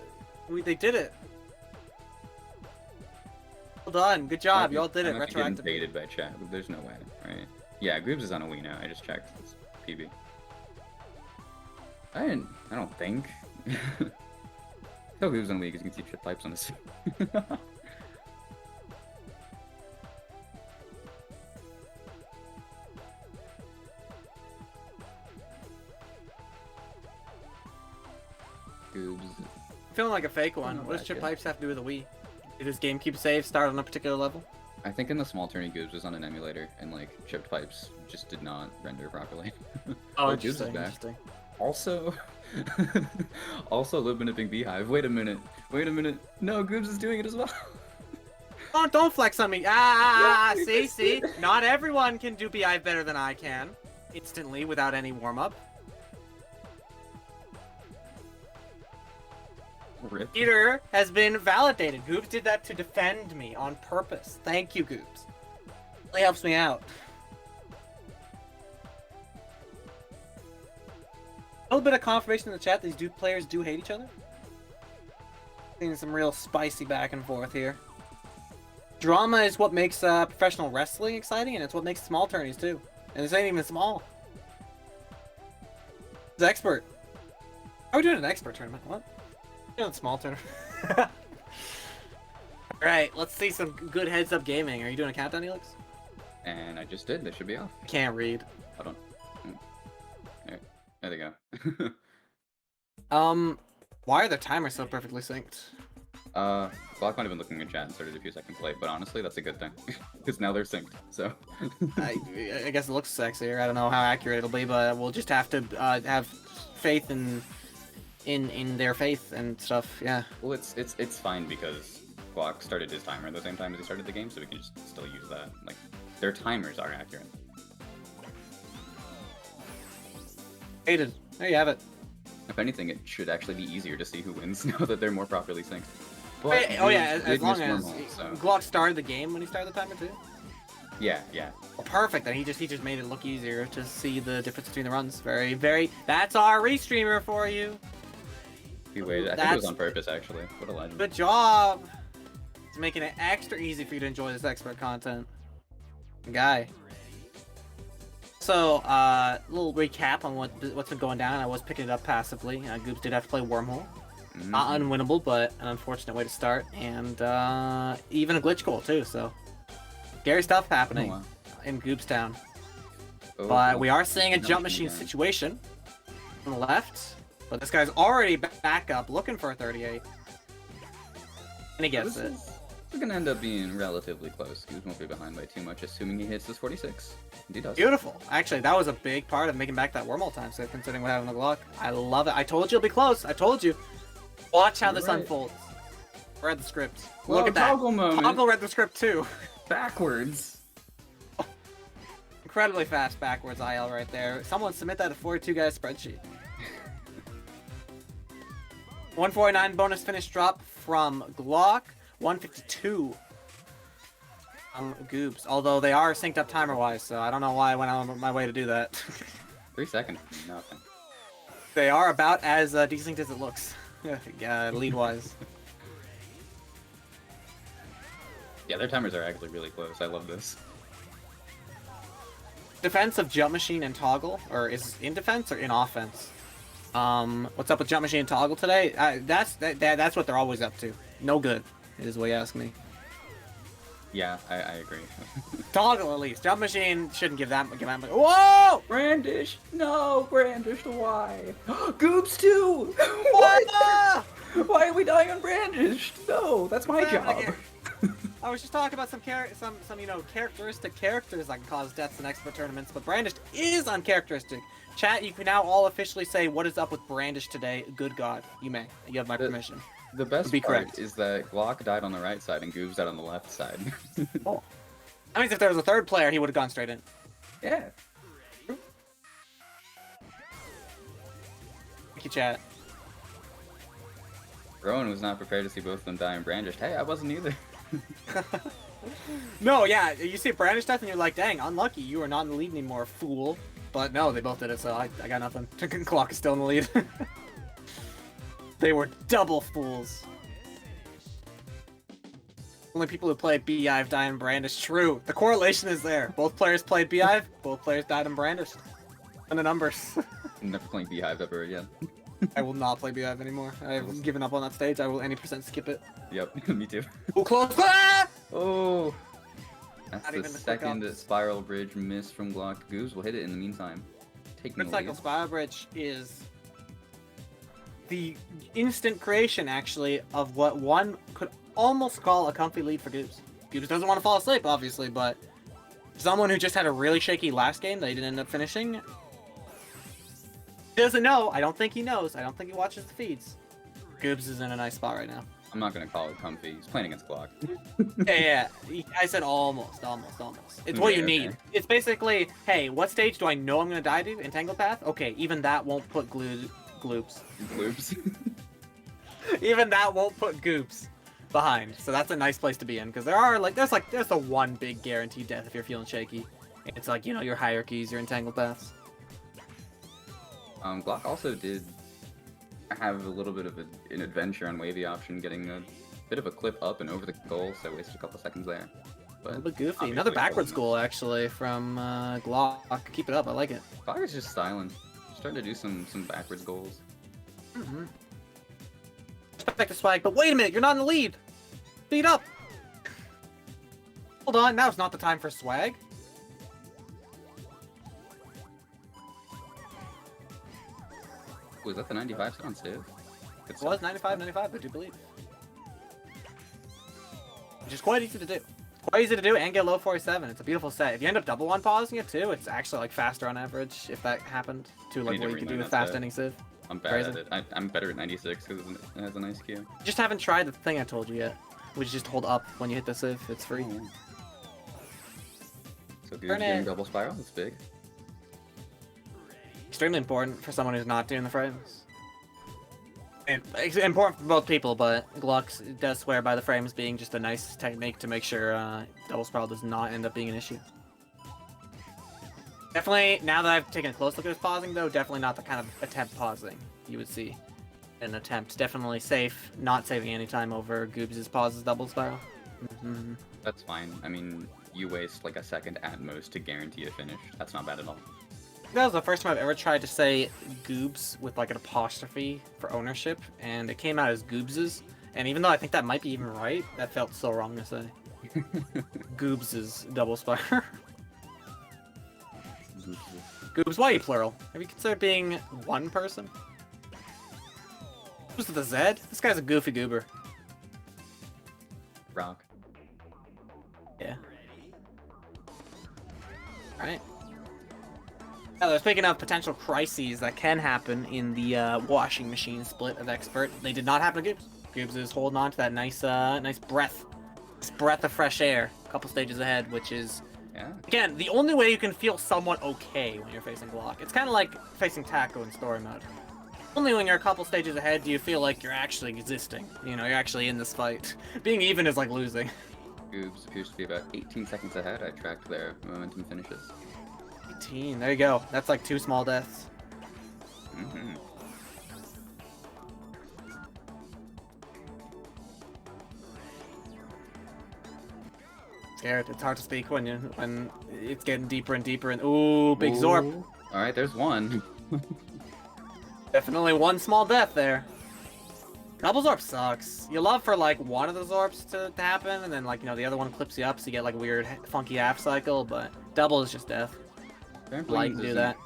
They did it. Well done. Good job. Y'all did it retroactively. Getting baited by chat, but there's no way, right? Yeah, Goobs is on a Wii now. I just checked. It's PB. I don't think. Tell Goobs on a Wii because you can see chip pipes on this. Goobs. Feeling like a fake one. What does chip pipes have to do with a Wii? Did his GameCube save start on a particular level? I think in the small tourney, Goobs was on an emulator, and like chipped pipes just did not render properly. Oh, interesting. Also, also limiting Beehive. Wait a minute. No, Goobs is doing it as well. Oh, don't flex on me. Ah, see? Not everyone can do Beehive better than I can. Instantly, without any warm-up. Peter has been validated. Goobs did that to defend me on purpose. Thank you, Goobs. Really helps me out. A little bit of confirmation in the chat that these players do hate each other. Seeing some real spicy back and forth here. Drama is what makes professional wrestling exciting, and it's what makes small tourneys too. And this ain't even small. It's expert. How are we doing an expert tournament? What? We're doing a small tournament. Alright, let's see some good heads-up gaming. Are you doing a countdown, Helix? And I just did. They should be off. I can't read. Hold on. There they go. Why are the timers so perfectly synced? Glock might have been looking in chat and started a few seconds late, but honestly, that's a good thing. Because now they're synced, so... I guess it looks sexier. I don't know how accurate it'll be, but we'll just have to have faith in their faith and stuff, yeah. Well, it's fine because Glock started his timer at the same time as he started the game, so we can just still use that. Like, their timers are accurate. Hated. There you have it. If anything, it should actually be easier to see who wins now that they're more properly synced. But oh yeah, as long as Glock started the game when he started the timer too. Yeah. Well, perfect. Then he just made it look easier to see the difference between the runs. Very. That's our restreamer for you. He waited. I think it was on purpose actually. What a legend. Good job. It's making it extra easy for you to enjoy this expert content. Guy. So, little recap on what's been going down. I was picking it up passively. Goops did have to play Wormhole. Not unwinnable, but an unfortunate way to start. And even a glitch goal, too, so... Scary stuff happening in Goops Town. But we are seeing a jump machine situation on the left. But this guy's already back up, looking for a 38. And he gets it. It's gonna end up being relatively close. Goops won't be behind by too much, assuming he hits his 46. He does. Beautiful. Actually, that was a big part of making back that wormhole time save, considering what happened to Glock. I love it. I told you it'll be close. I told you. Watch how this unfolds. Read the script. Look at that. Toggle moment. Toggle read the script too. Backwards. Incredibly fast backwards IL right there. Someone submit that to 42 guys spreadsheet. 149 bonus finish drop from Glock. 152 Goops. Although they are synced up timer wise, so I don't know why I went on my way to do that. 3 seconds. Nothing. They are about as desynced as it looks. Lead wise. Yeah, their timers are actually really close. I love this. Defense of Jump Machine and Toggle, or is in defense or in offense? What's up with Jump Machine and Toggle today? That's what they're always up to. No good, is what you ask me. Yeah, I agree. Toggle at least. Jump Machine shouldn't give that much. Whoa! Brandish! No! Brandish to why? Goops too! What? Why are we dying on Brandish? No, that's my job. I was just talking about some characteristic characters that can cause deaths in expert tournaments, but Brandish is uncharacteristic. Chat, you can now all officially say what is up with Brandish today. Good God, you may. You have my permission. The best part is that Glock died on the right side and Goobs died on the left side. Oh. That means if there was a third player, he would have gone straight in. Yeah. Thank you, chat. Rowan was not prepared to see both of them die and brandished. Hey, I wasn't either. No, yeah, you see Brandish death and you're like, dang, unlucky, you are not in the lead anymore, fool. But no, they both did it, so I got nothing. Glock is still in the lead. They were double fools. Only people who play Beehive die in Brandish. True. The correlation is there. Both players played Beehive, both players died in Brandish. And the numbers. I'm never playing Beehive ever again. I will not play Beehive anymore. I've given up on that stage. I will any percent skip it. Yep, me too. Oh, close! Ah! Oh! That's Not the even the second spiral bridge miss from Glock. Goobs will hit it in the meantime. Taking the Cycle lead. Spiral Bridge is the instant creation, actually, of what one could almost call a comfy lead for Goobs. Goobs doesn't want to fall asleep, obviously, but someone who just had a really shaky last game that he didn't end up finishing doesn't know. I don't think he knows. I don't think he watches the feeds. Goobs is in a nice spot right now. I'm not gonna call it comfy. He's playing against Glock. Yeah. I said almost. It's what you need. It's basically, hey, what stage do I know I'm gonna die to? Entangled Path? Okay, even that won't put gloops. Gloops. Even that won't put Goops behind. So that's a nice place to be in, because there's the one big guaranteed death if you're feeling shaky. It's like, you know, your hierarchies, your entangled paths. Glock also did have a little bit of an adventure on wavy option, getting a bit of a clip up and over the goal, so wasted a couple seconds there. But a little bit goofy. Another backwards goal, actually, from Glock. Keep it up, I like it. Glock is just styling. Starting to do some backwards goals. Mm-hmm. Back to swag, but wait a minute, you're not in the lead! Speed up! Hold on, now's not the time for swag. Was that the 95 set on save? It was 95, I do believe. Which is quite easy to do. Quite easy to do and get low 47. It's a beautiful set. If you end up double one pausing it too, it's actually like faster on average if that happened. To like what you can do with fast ending civ. I'm bad at it. I'm better at 96 because it has a nice queue. Just haven't tried the thing I told you yet, which is just hold up when you hit the civ. It's free. Oh. So good getting double spiral. That's big. Extremely important for someone who's not doing the frames. And it's important for both people, but Glux does swear by the frames being just a nice technique to make sure double spiral does not end up being an issue. Definitely, now that I've taken a close look at his pausing, though, definitely not the kind of attempt pausing you would see in an attempt. Definitely safe, not saving any time over Goobs' pauses double spiral. Mm-hmm. That's fine. I mean, you waste like a second at most to guarantee a finish. That's not bad at all. That was the first time I've ever tried to say goobs with like an apostrophe for ownership, and it came out as goobses. And even though I think that might be even right, that felt so wrong to say. Goobses double spire. Goobs, why are you plural? Have you considered being one person? Who's with a Z? This guy's a goofy goober. Rock. Yeah. Alright. Now, speaking of potential crises that can happen in the washing machine split of Expert, they did not happen to Goobs. Goobs is holding on to that nice breath. This breath of fresh air a couple stages ahead, which is, again, the only way you can feel somewhat okay when you're facing Glock. It's kind of like facing Taco in story mode. Only when you're a couple stages ahead do you feel like you're actually existing. You know, you're actually in this fight. Being even is like losing. Goobs appears to be about 18 seconds ahead. I tracked their momentum finishes. 18, there you go. That's like 2 small deaths. Mm-hmm. Scared. It's hard to speak when it's getting deeper and deeper. And ooh, big Zorp. All right, there's one. Definitely one small death there. Double Zorp sucks. You love for like one of the Zorps to happen, and then like the other one clips you up, so you get like a weird funky half cycle. But double is just death. Light do that.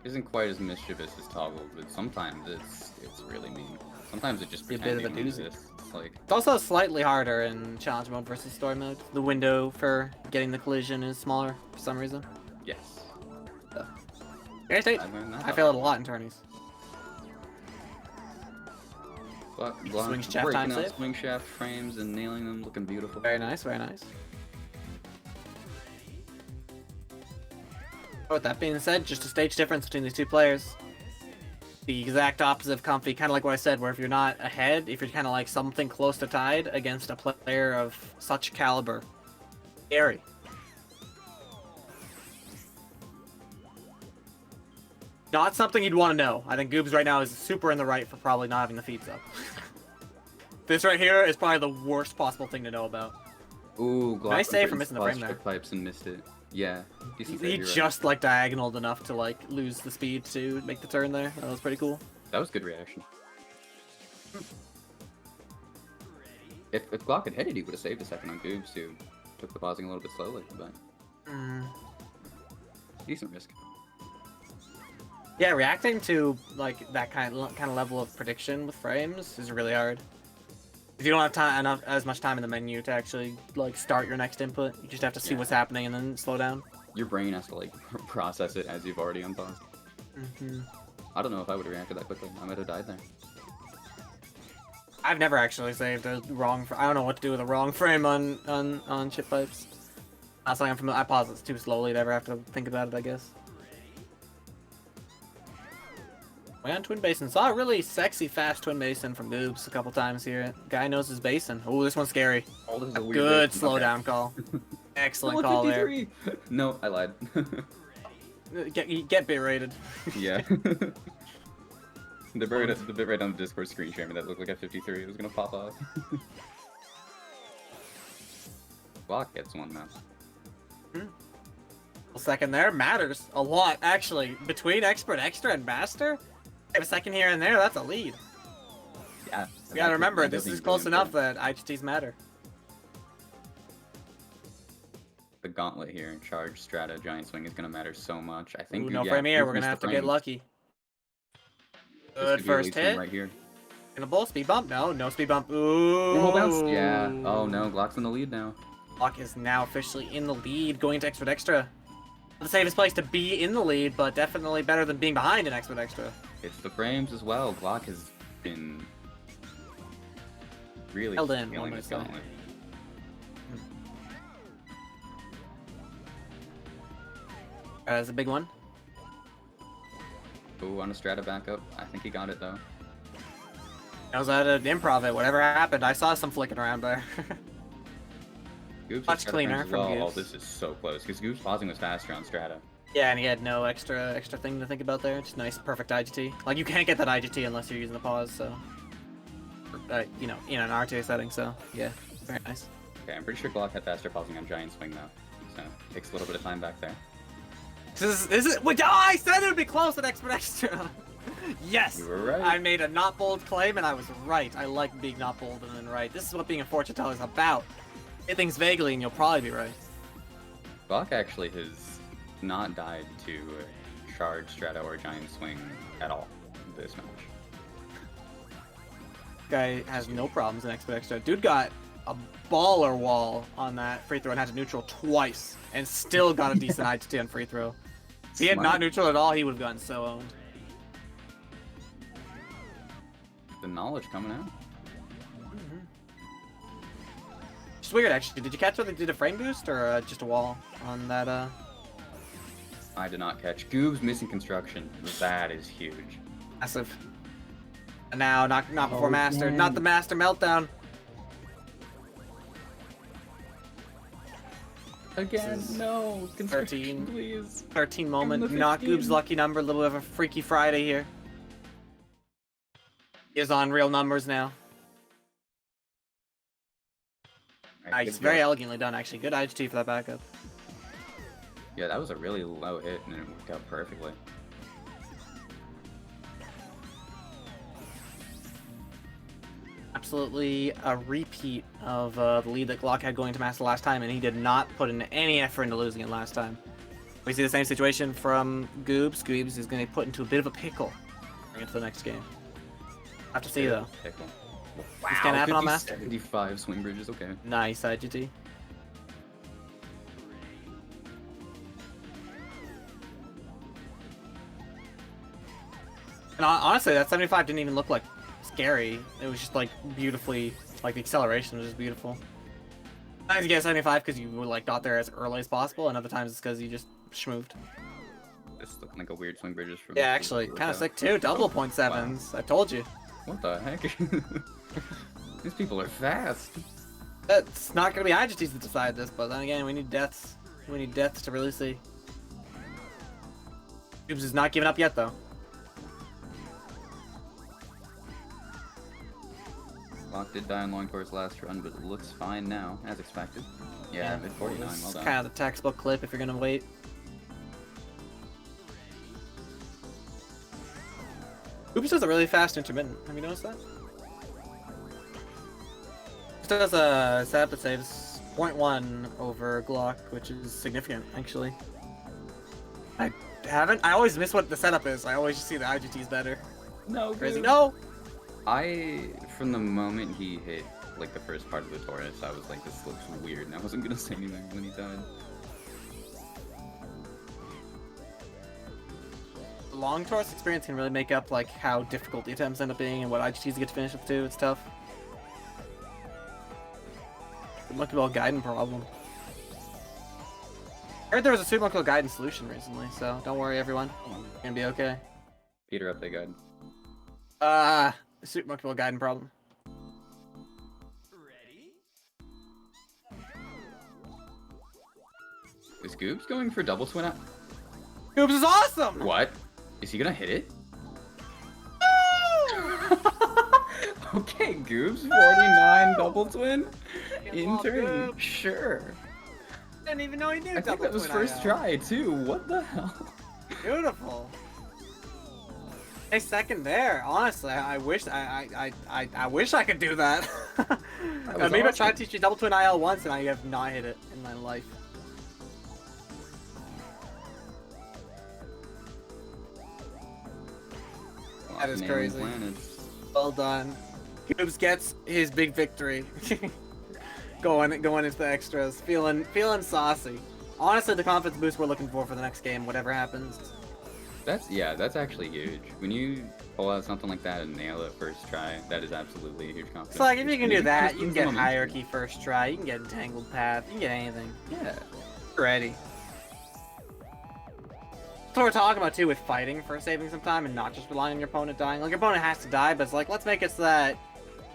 Isn't quite as mischievous as Toggle, but sometimes it's really mean. Sometimes it just Be a pretends bit of a it doozy. exists. It's like It's also slightly harder in challenge mode versus story mode. The window for getting the collision is smaller for some reason. yes. So. Air state. I fail it a lot in tourneys. Swing shaft breaking time out save. swing shaft frames and nailing them, looking beautiful. Very nice, very nice. With that being said, just a stage difference between these two players. The exact opposite of comfy, kind of like what I said, where if you're not ahead, if you're kind of like something close to tied against a player of such caliber, scary. Not something you'd want to know. I think Goobs right now is super in the right for probably not having the feeds up. This right here is probably the worst possible thing to know about. Ooh, Glock Nice save for missing the frame there. pipes and missed it. Yeah. He just like diagonaled enough to like lose the speed to make the turn there. That was pretty cool. That was good reaction. If Glock had headed, he would have saved a second on Goobs, who took the pausing a little bit slowly, but decent risk. Yeah, reacting to like that kind of level of prediction with frames is really hard. If you don't have as much time in the menu to actually like start your next input, you just have to see what's happening and then slow down. Your brain has to like process it as you've already unpaused. I don't know if I would have reacted that quickly. I might have died there. I've never actually saved a wrong. I don't know what to do with a wrong frame on chip pipes. Not something I'm familiar. I pause it too slowly to ever have to think about it, I guess. Way on Twin Basin. Saw a really sexy, fast Twin Basin from Goobs a couple times here. Guy knows his basin. Oh, this one's scary. Oh, this is a weird Good basin. slowdown call. Excellent call there. No, I lied. Get bit rated. Yeah. The bit right on the Discord screen sharing that looked like a 53. It was gonna pop off. Glock gets one now. Second there matters a lot, actually. Between Expert Extra and Master, a second here and there, that's a lead. Yeah. You gotta remember, this is close enough that IGTs matter. The gauntlet here in charge, strata, giant swing is gonna matter so much. I think. Ooh, no frame here, we're gonna have to get lucky. Good first hit. Right here. And a bull speed bump? No speed bump. Ooh. Yeah. Oh no, Glock's in the lead now. Glock is now officially in the lead, going to Expert Extra. The safest place to be in the lead, but definitely better than being behind in Expert Extra. It's the frames as well. Glock has been really held in, feeling this gauntlet. That's a big one. Ooh, on a strata backup. I think he got it though. I was at an improv it. Whatever happened, I saw some flicking around there. Goobs Much cleaner from Goobs. Oh, this is so close because Goobs pausing was faster on strata. Yeah, and he had no extra thing to think about there. Just nice, perfect IGT. Like you can't get that IGT unless you're using the pause. So, in an RTA setting. So yeah, very nice. Okay, I'm pretty sure Glock had faster pausing on giant swing though. So takes a little bit of time back there. This is wait, oh, I said it would be close at Expert Extra. Yes! You were right. I made a not bold claim and I was right. I like being not bold and then right. This is what being a fortune teller is about. Hit things vaguely and you'll probably be right. Glock actually has not died to Shard, Strata, or Giant Swing at all this match. Guy has no problems in Expert Extra. Dude got a baller wall on that free throw and had to neutral twice and still got a decent IGT on free throw. If he had not neutral at all, he would have gotten so owned. The knowledge coming out. It's weird, actually. Did you catch what they did a frame boost or just a wall on that? I did not catch. Goob's missing construction. That is huge. Massive. And now, not before Master. Not the Master meltdown. Again, no. Construction, 13. please. 13 moment. the Not 15. Goob's lucky number. A little bit of a Freaky Friday here. He is on real numbers now. Right, Nice. good Very go. elegantly done, actually. Good IGT for that backup. Yeah, that was a really low hit, and it worked out perfectly. Absolutely a repeat of the lead that Glock had going to Master last time, and he did not put in any effort into losing it last time. We see the same situation from Goobs. Goobs is going to be put into a bit of a pickle going into the next game. Have to see, though. Pickle. This can't happen on Master. 75 swing bridges, okay. Nice IGT. And honestly, that 75 didn't even look like scary. It was just like beautifully, like the acceleration was just beautiful. Sometimes you get 75 because you like got there as early as possible, and other times it's because you just schmooved. This looking like a weird swing bridges from. Yeah, actually, kind of sick too. Double point sevens. Wow. I told you. What the heck? These people are fast. It's not gonna be IGTs to decide this, but then again, we need deaths. We need deaths to really see. Goobs is not giving up yet, though. Lock did die on long course last run, but it looks fine now, as expected. Yeah, mid 49, well done. Kind of the textbook clip if you're gonna wait. Goobs does a really fast intermittent. Have you noticed that? It does a setup that saves 0.1 over Glock, which is significant, actually. I always miss what the setup is. I always just see the IGT's better. No, Crazy. Goob. No! From the moment he hit, like, the first part of the Taurus, I was like, this looks weird, and I wasn't gonna say anything when he died. The long Taurus experience can really make up, like, how difficult the attempts end up being and what IGTs get to finish with, too. It's tough. It might be a guidance problem. I heard there was a Super Monkey guidance solution recently, so don't worry, everyone. It's gonna be okay. Peter up, they guide. Super Monkey guidance problem. Is Goobs going for double swing out? Goobs is awesome! What? Is he gonna hit it? Okay, Goobs, 49 double twin. Intern, sure. Didn't even know he knew. I think that was first try too. What the hell? Beautiful. A second there. Honestly, I wish I wish I could do that. Maybe I tried to teach you double twin IL once and I have not hit it in my life. That is crazy. Well done. Goobs gets his big victory. going into the extras, feeling saucy. Honestly, the confidence boost we're looking for the next game, whatever happens. That's actually huge. When you pull out something like that and nail it first try, that is absolutely a huge confidence. It's like if you can do that, you can get hierarchy first try, you can get entangled path, you can get anything. Yeah. Ready. That's what we're talking about too with fighting for saving some time and not just relying on your opponent dying. Like your opponent has to die, but it's like let's make it so that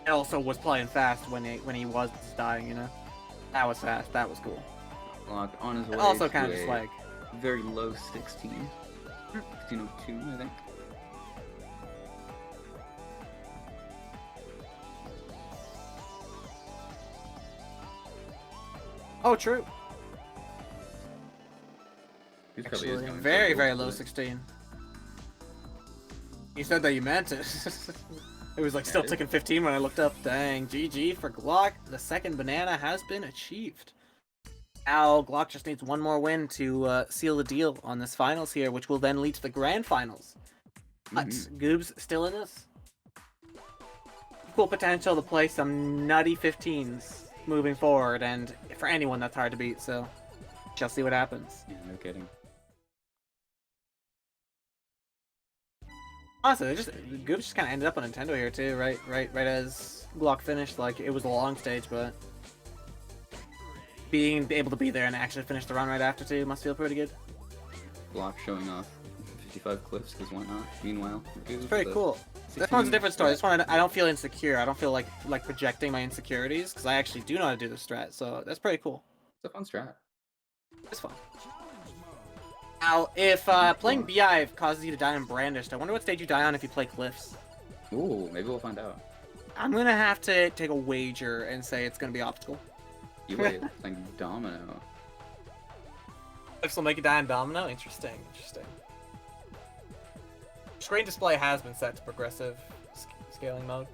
it also was playing fast when he was dying, you know? That was fast, that was cool. Lock on his way. Also kind of just like very low 16. 1602, I think. oh, true. probably is Actually, going very, for very gold, low but 16. You said that you meant it. It was like still Yeah, ticking 15 when I looked up. Dang, GG for Glock. The second banana has been achieved. Now Glock just needs one more win to seal the deal on this finals here, which will then lead to the grand finals. But Goob's still in this. Equal potential to play some nutty 15s moving forward, and for anyone that's hard to beat, so shall see what happens. Yeah, no kidding. Honestly, Goob's just kind of ended up on Nintendo here too, right as Glock finished. Like, it was a long stage, but being able to be there and actually finish the run right after too must feel pretty good. Block showing off 55 cliffs, because why not? Meanwhile, It's pretty cool. This one's a different story. This one, I don't feel insecure. I don't feel like projecting my insecurities, because I actually do know how to do the strat, so that's pretty cool. It's a fun strat. It's fun. Now, if playing BI causes you to die on Brandished, I wonder what stage you die on if you play Cliffs. Ooh, maybe we'll find out. I'm going to have to take a wager and say it's going to be Obstacle. You wait, like Domino. Cliffs will make you die on Domino? Interesting, interesting. Screen display has been set to progressive scaling mode.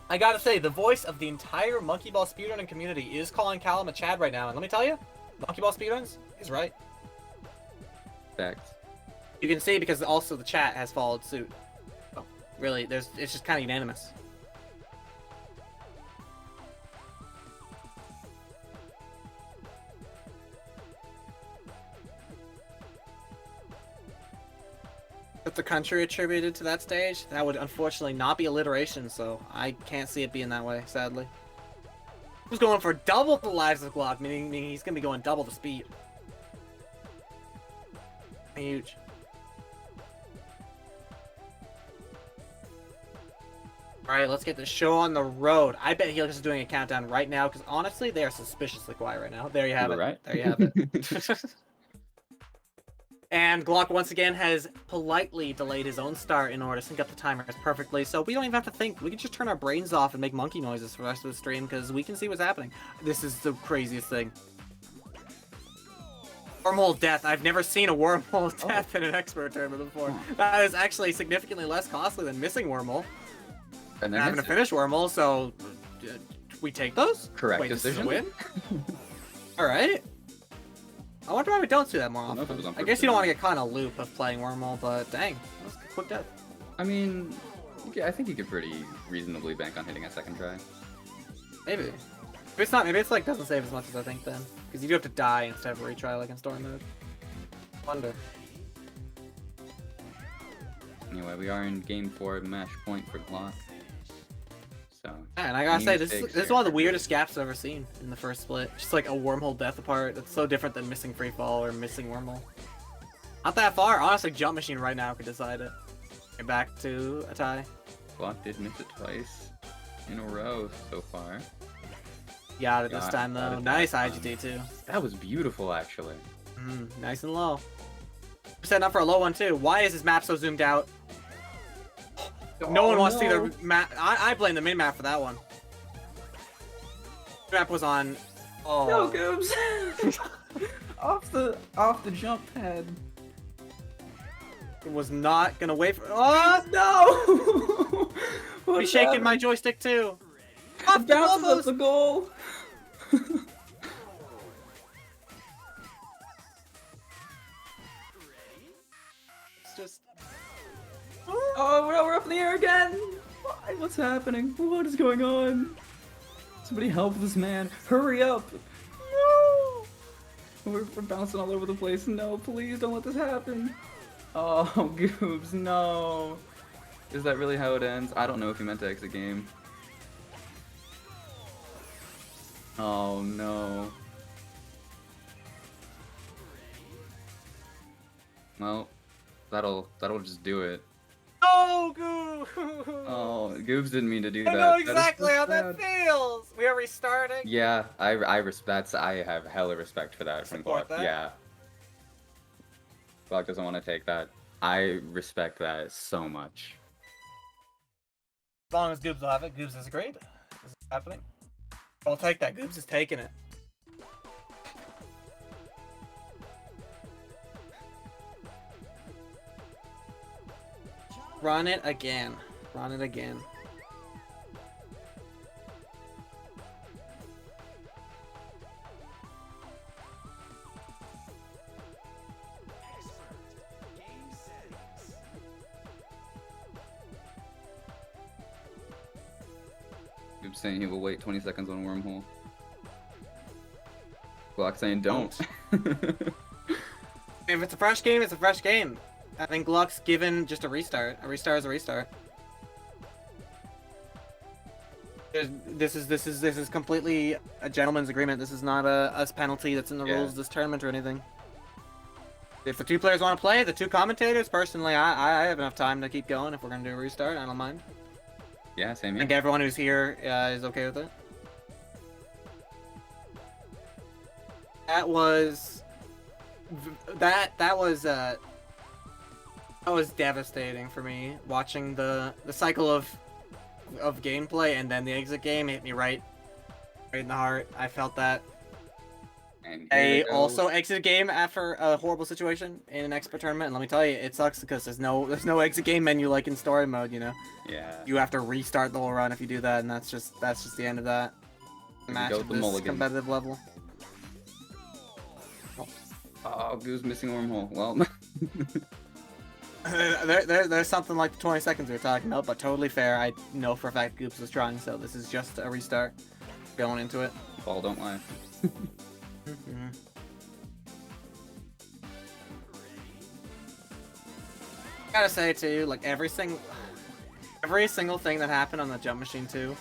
I gotta say, the voice of the entire Monkey Ball speedrunning community is calling Callum a Chad right now, and let me tell you, Monkey Ball speedruns is right. Fact. You can see because also the chat has followed suit. Oh, really, it's just kind of unanimous. If the country attributed to that stage, that would unfortunately not be alliteration, so I can't see it being that way, sadly. He's going for double the lives of Glock, meaning he's going to be going double the speed. Huge. Alright, let's get the show on the road. I bet Helix is doing a countdown right now, because honestly, they are suspiciously quiet right now. There you have it. Right? There you have it. And Glock once again has politely delayed his own start in order to sync up the timers perfectly, so we don't even have to think. We can just turn our brains off and make monkey noises for the rest of the stream, because we can see what's happening. This is the craziest thing. Wormhole death. I've never seen a wormhole death in an expert tournament before. That is actually significantly less costly than missing wormhole. And having to finish wormhole, so we take those? Correct Wait, decision. This is a win? Alright. I wonder why we don't do that more often. I guess you don't want to get caught in a loop of playing wormhole, but dang, that was a quick death. I mean, I think you could pretty reasonably bank on hitting a second try. Maybe. If it's not, maybe it's like doesn't save as much as I think then, because you do have to die instead of retry like in story mode. Wonder. Anyway, we are in game 4, match point for Glock. So. Yeah, and I gotta say, this is one of the weirdest gaps I've ever seen in the first split. Just like a wormhole death apart. That's so different than missing free fall or missing wormhole. Not that far. Honestly, Jump Machine right now could decide it. Get back to a tie. Glock did miss it twice in a row so far. Got it this time though. Nice IGT too. That was beautiful actually. Nice and low. We're setting up for a low one too. Why is this map so zoomed out? No one wants to see the map. I blame the min-map for that one. The map was on. Oh. No, Goobs! off the jump pad. It was not gonna wait for. Oh no! Be shaking my joystick too. Off the goal. It's just. Oh, we're up in the air again! What's happening? What is going on? Somebody help this man! Hurry up! No! We're bouncing all over the place. No, please don't let this happen. Oh, Goobs, no. Is that really how it ends? I don't know if he meant to exit game. Oh no. Well, that'll just do it. No, Goobs! Oh, Goobs didn't mean to do that. I know exactly how that feels. We are restarting. Yeah, I have hella respect for that from Glock. Yeah. Glock doesn't want to take that. I respect that so much. As long as Goobs will have it, Goobs is great. This is happening. I'll take that. Goobs is taking it. Run it again. Run it again. Goob's saying he will wait 20 seconds on wormhole. Glock saying don't. If it's a fresh game, it's a fresh game. I think Glock's given just a restart. A restart is a restart. This is completely a gentleman's agreement. This is not a penalty that's in the rules of this tournament or anything. If the two players want to play, the two commentators, personally, I have enough time to keep going. If we're gonna do a restart, I don't mind. Yeah, same I here. think everyone who's here is okay with it. That was devastating for me, watching the cycle of gameplay, and then the exit game hit me right in the heart. I felt that. And I also exited game after a horrible situation in an expert tournament, and let me tell you, it sucks because there's no exit game menu like in story mode. You know, yeah, you have to restart the whole run if you do that, and that's just the end of that match at this competitive level. Oh, Goob's missing wormhole. Well, there's something like the 20 seconds we were talking about, but totally fair. I know for a fact Goobs was trying, so this is just a restart. Going into it. Ball don't lie. I gotta say too, like every single thing that happened on the jump machine too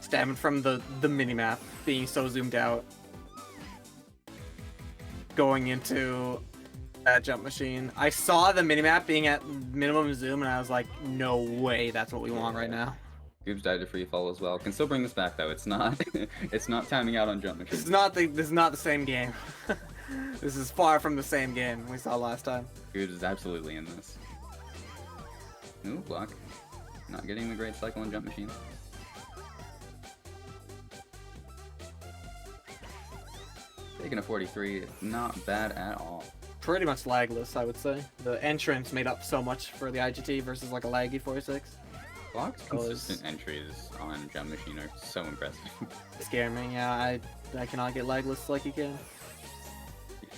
stemmed from the minimap being so zoomed out. Going into that jump machine, I saw the minimap being at minimum zoom, and I was like, "No way, that's what we want right now." Goob's died to free fall as well. Can still bring this back though. It's not. It's not timing out on jump machine. This is not the same game. This is far from the same game we saw last time. Goob's is absolutely in this. Ooh, block. Not getting the great cycle on jump machine. Taking a 43, not bad at all. Pretty much lagless, I would say. The entrance made up so much for the IGT versus like a laggy 46. Block's consistent entries on jump machine are so impressive. Scare me, yeah. I cannot get lagless like you can.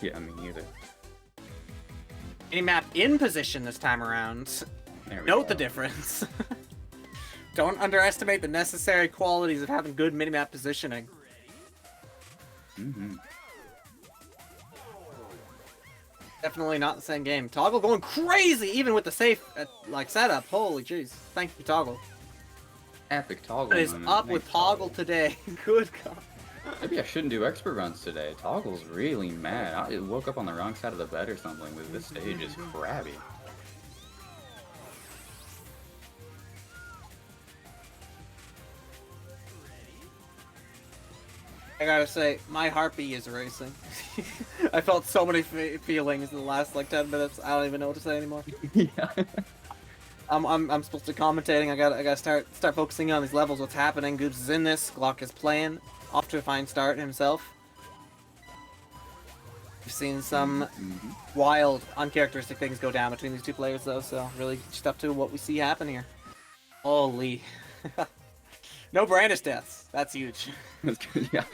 Yeah, me neither. Any map in position this time around. Note the difference. Don't underestimate the necessary qualities of having good minimap positioning. Definitely not the same game. Toggle going crazy, even with the safe like setup. Holy jeez! Thank you, Toggle. Epic Toggle. What is up with Toggle today? Good God. Maybe I shouldn't do expert runs today. Toggle's really mad. I woke up on the wrong side of the bed or something, because this stage is crabby. I gotta say, my heartbeat is racing. I felt so many feelings in the last like 10 minutes. I don't even know what to say anymore. Yeah. I'm supposed to be commentating. I gotta start focusing on these levels. What's happening? Goobs is in this. Glock is playing. Off to a fine start himself. We've seen some wild, uncharacteristic things go down between these two players, though. So really, just up to what we see happen here. Holy. No Brandis deaths. That's huge. That's good, yeah.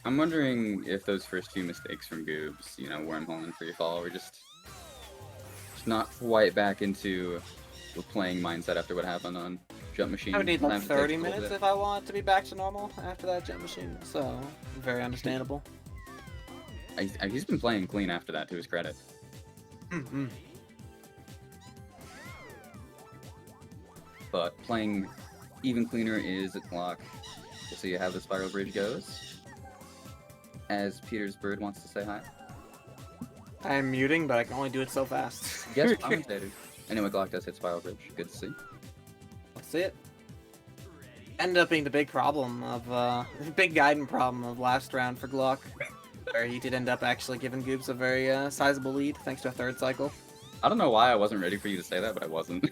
I'm wondering if those first few mistakes from Goobs, you know, wormhole and free fall, were just not quite back into the playing mindset after what happened on jump machine. I would need like 30 minutes if I want it to be back to normal after that jump machine. So, very understandable. He's been playing clean after that, to his credit. But playing even cleaner is a Glock. We'll see how the spiral bridge goes. As Peter's bird wants to say hi. I am muting, but I can only do it so fast. Yes, commentator. Anyway, Glock does hit spiral bridge. Good to see. Let's see it. Ended up being the big problem of, big guiding problem of last round for Glock. Where he did end up actually giving Goobs a very sizable lead, thanks to a third cycle. I don't know why I wasn't ready for you to say that, but I wasn't.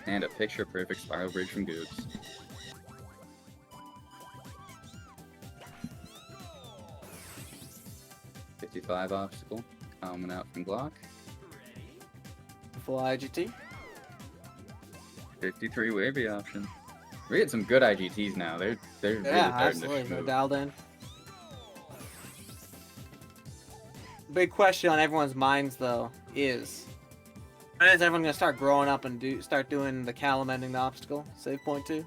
And a picture-perfect spiral bridge from Goobs. $55 obstacle coming out from Glock. Full IGT. 53 wavy option. We get some good IGTs now. They're really Yeah, starting absolutely. to They're show. dialed in. Big question on everyone's minds though is, when is everyone gonna start growing up and start doing the Callum ending the obstacle save point 2?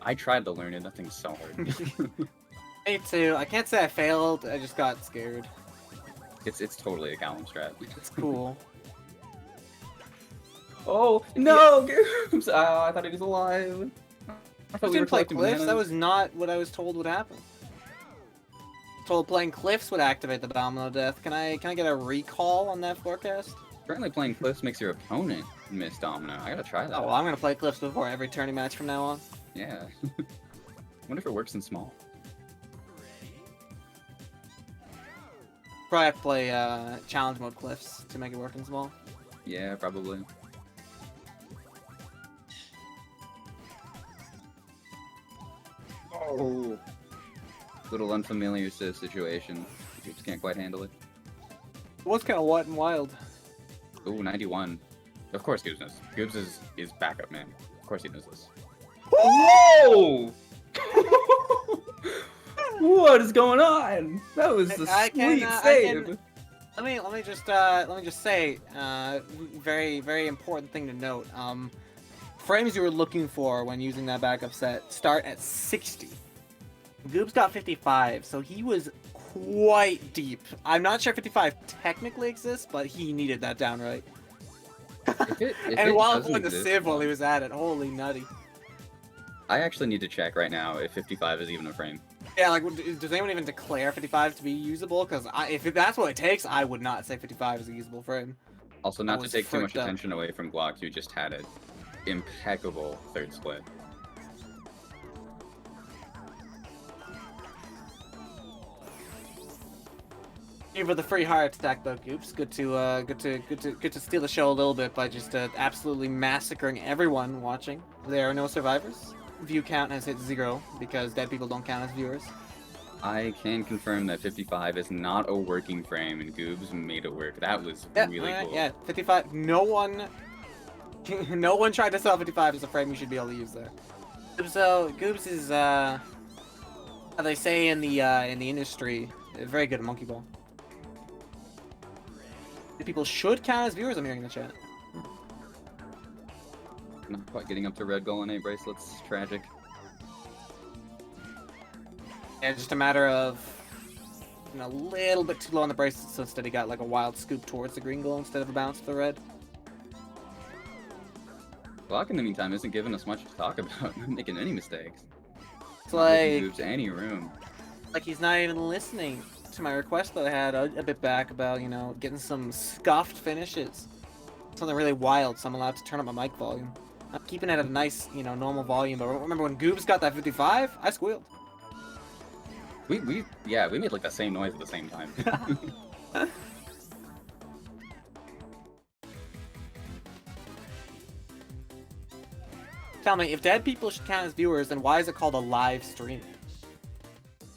I tried to learn it. That thing's so hard. Me too. I can't say I failed. I just got scared. It's totally a Callum strat. It's cool. Oh no, Goobs! I thought he was alive. I I thought didn't play collecting cliffs. That bananas. was not what I was told would happen. Told playing cliffs would activate the domino death. Can I get a recall on that forecast? Apparently playing cliffs makes your opponent miss domino. I gotta try that. Oh, well, I'm gonna play cliffs before every tourney match from now on. Yeah. Wonder if it works in small. Probably have to play challenge mode cliffs to make it work in small. Yeah, probably. Oh. Little unfamiliar situation. You just can't quite handle it. It was kind of wet and wild. Ooh, 91. Of course Goobs knows. Goobs is backup man. Of course he knows this. Whoa! What is going on? That was a sweet save. Let me just say, very important thing to note. Frames you were looking for when using that backup set start at 60. Goobs got 55, so he was quite deep. I'm not sure 55 technically exists, but he needed that downright. And while going the Civ while he was at it, holy nutty. I actually need to check right now if 55 is even a frame. Yeah, like, does anyone even declare 55 to be usable? Because if that's what it takes, I would not say 55 is a usable frame. Also, not to was take too much fricked up. attention away from Glock, who just had an impeccable third split. Here for the free heart attack though, Goops. Good to steal the show a little bit by just absolutely massacring everyone watching. There are no survivors. View count has hit 0 because dead people don't count as viewers. I can confirm that 55 is not a working frame, and Goobs made it work. That was Yeah, really cool. yeah, 55. No one tried to sell 55 as a frame you should be able to use there. So Goobs is how they say in the industry, very good at monkey ball. People should count as viewers. I'm hearing in the chat. Not quite getting up to red goal and 8 bracelets. Tragic. Yeah, just a matter of a little bit too low on the bracelets, so instead he got like a wild scoop towards the green goal instead of a bounce to the red. Glock, in the meantime, isn't giving us much to talk about. Not making any mistakes. It's Not giving like Goobs any room. he's not even listening to my request that I had a bit back about, getting some scuffed finishes. Something really wild, so I'm allowed to turn up my mic volume. I'm keeping it at a nice, normal volume, but remember when Goobs got that 55? I squealed. We made like the same noise at the same time. Tell me, if dead people should count as viewers, then why is it called a live stream?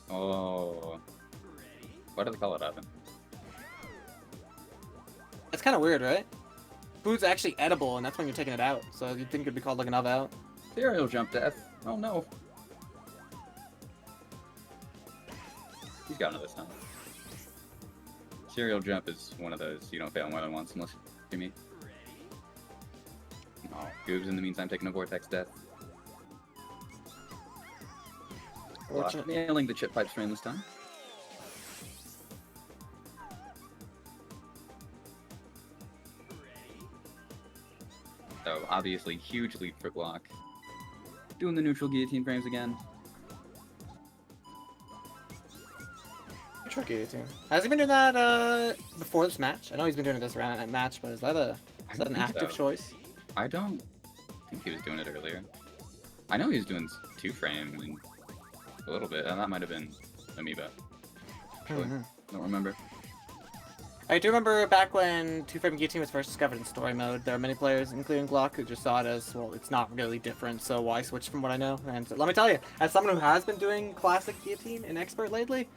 Oh. Why do they call it oven? That's kind of weird, right? Food's actually edible, and that's when you're taking it out, so you'd think it'd be called like an oven out. Serial jump death. Oh no. He's got another time. Serial jump is one of those you don't fail more than once unless you me. Oh, Goobs in the meantime taking a vortex death. Fortunate. Nailing the chip pipe strain this time. So obviously huge leap for Glock. Doing the neutral guillotine frames again. Tricky 18. Has he been doing that before this match? I know he's been doing it this round at match, but is that an think active so. choice? I don't think he was doing it earlier. I know he was doing 2-frame and a little bit, and that might have been Amoeba. Actually, don't remember. I do remember back when two-frame guillotine was first discovered in story mode, there were many players, including Glock, who just saw it as, well, it's not really different, so why switch from what I know? And let me tell you, as someone who has been doing classic guillotine and expert lately,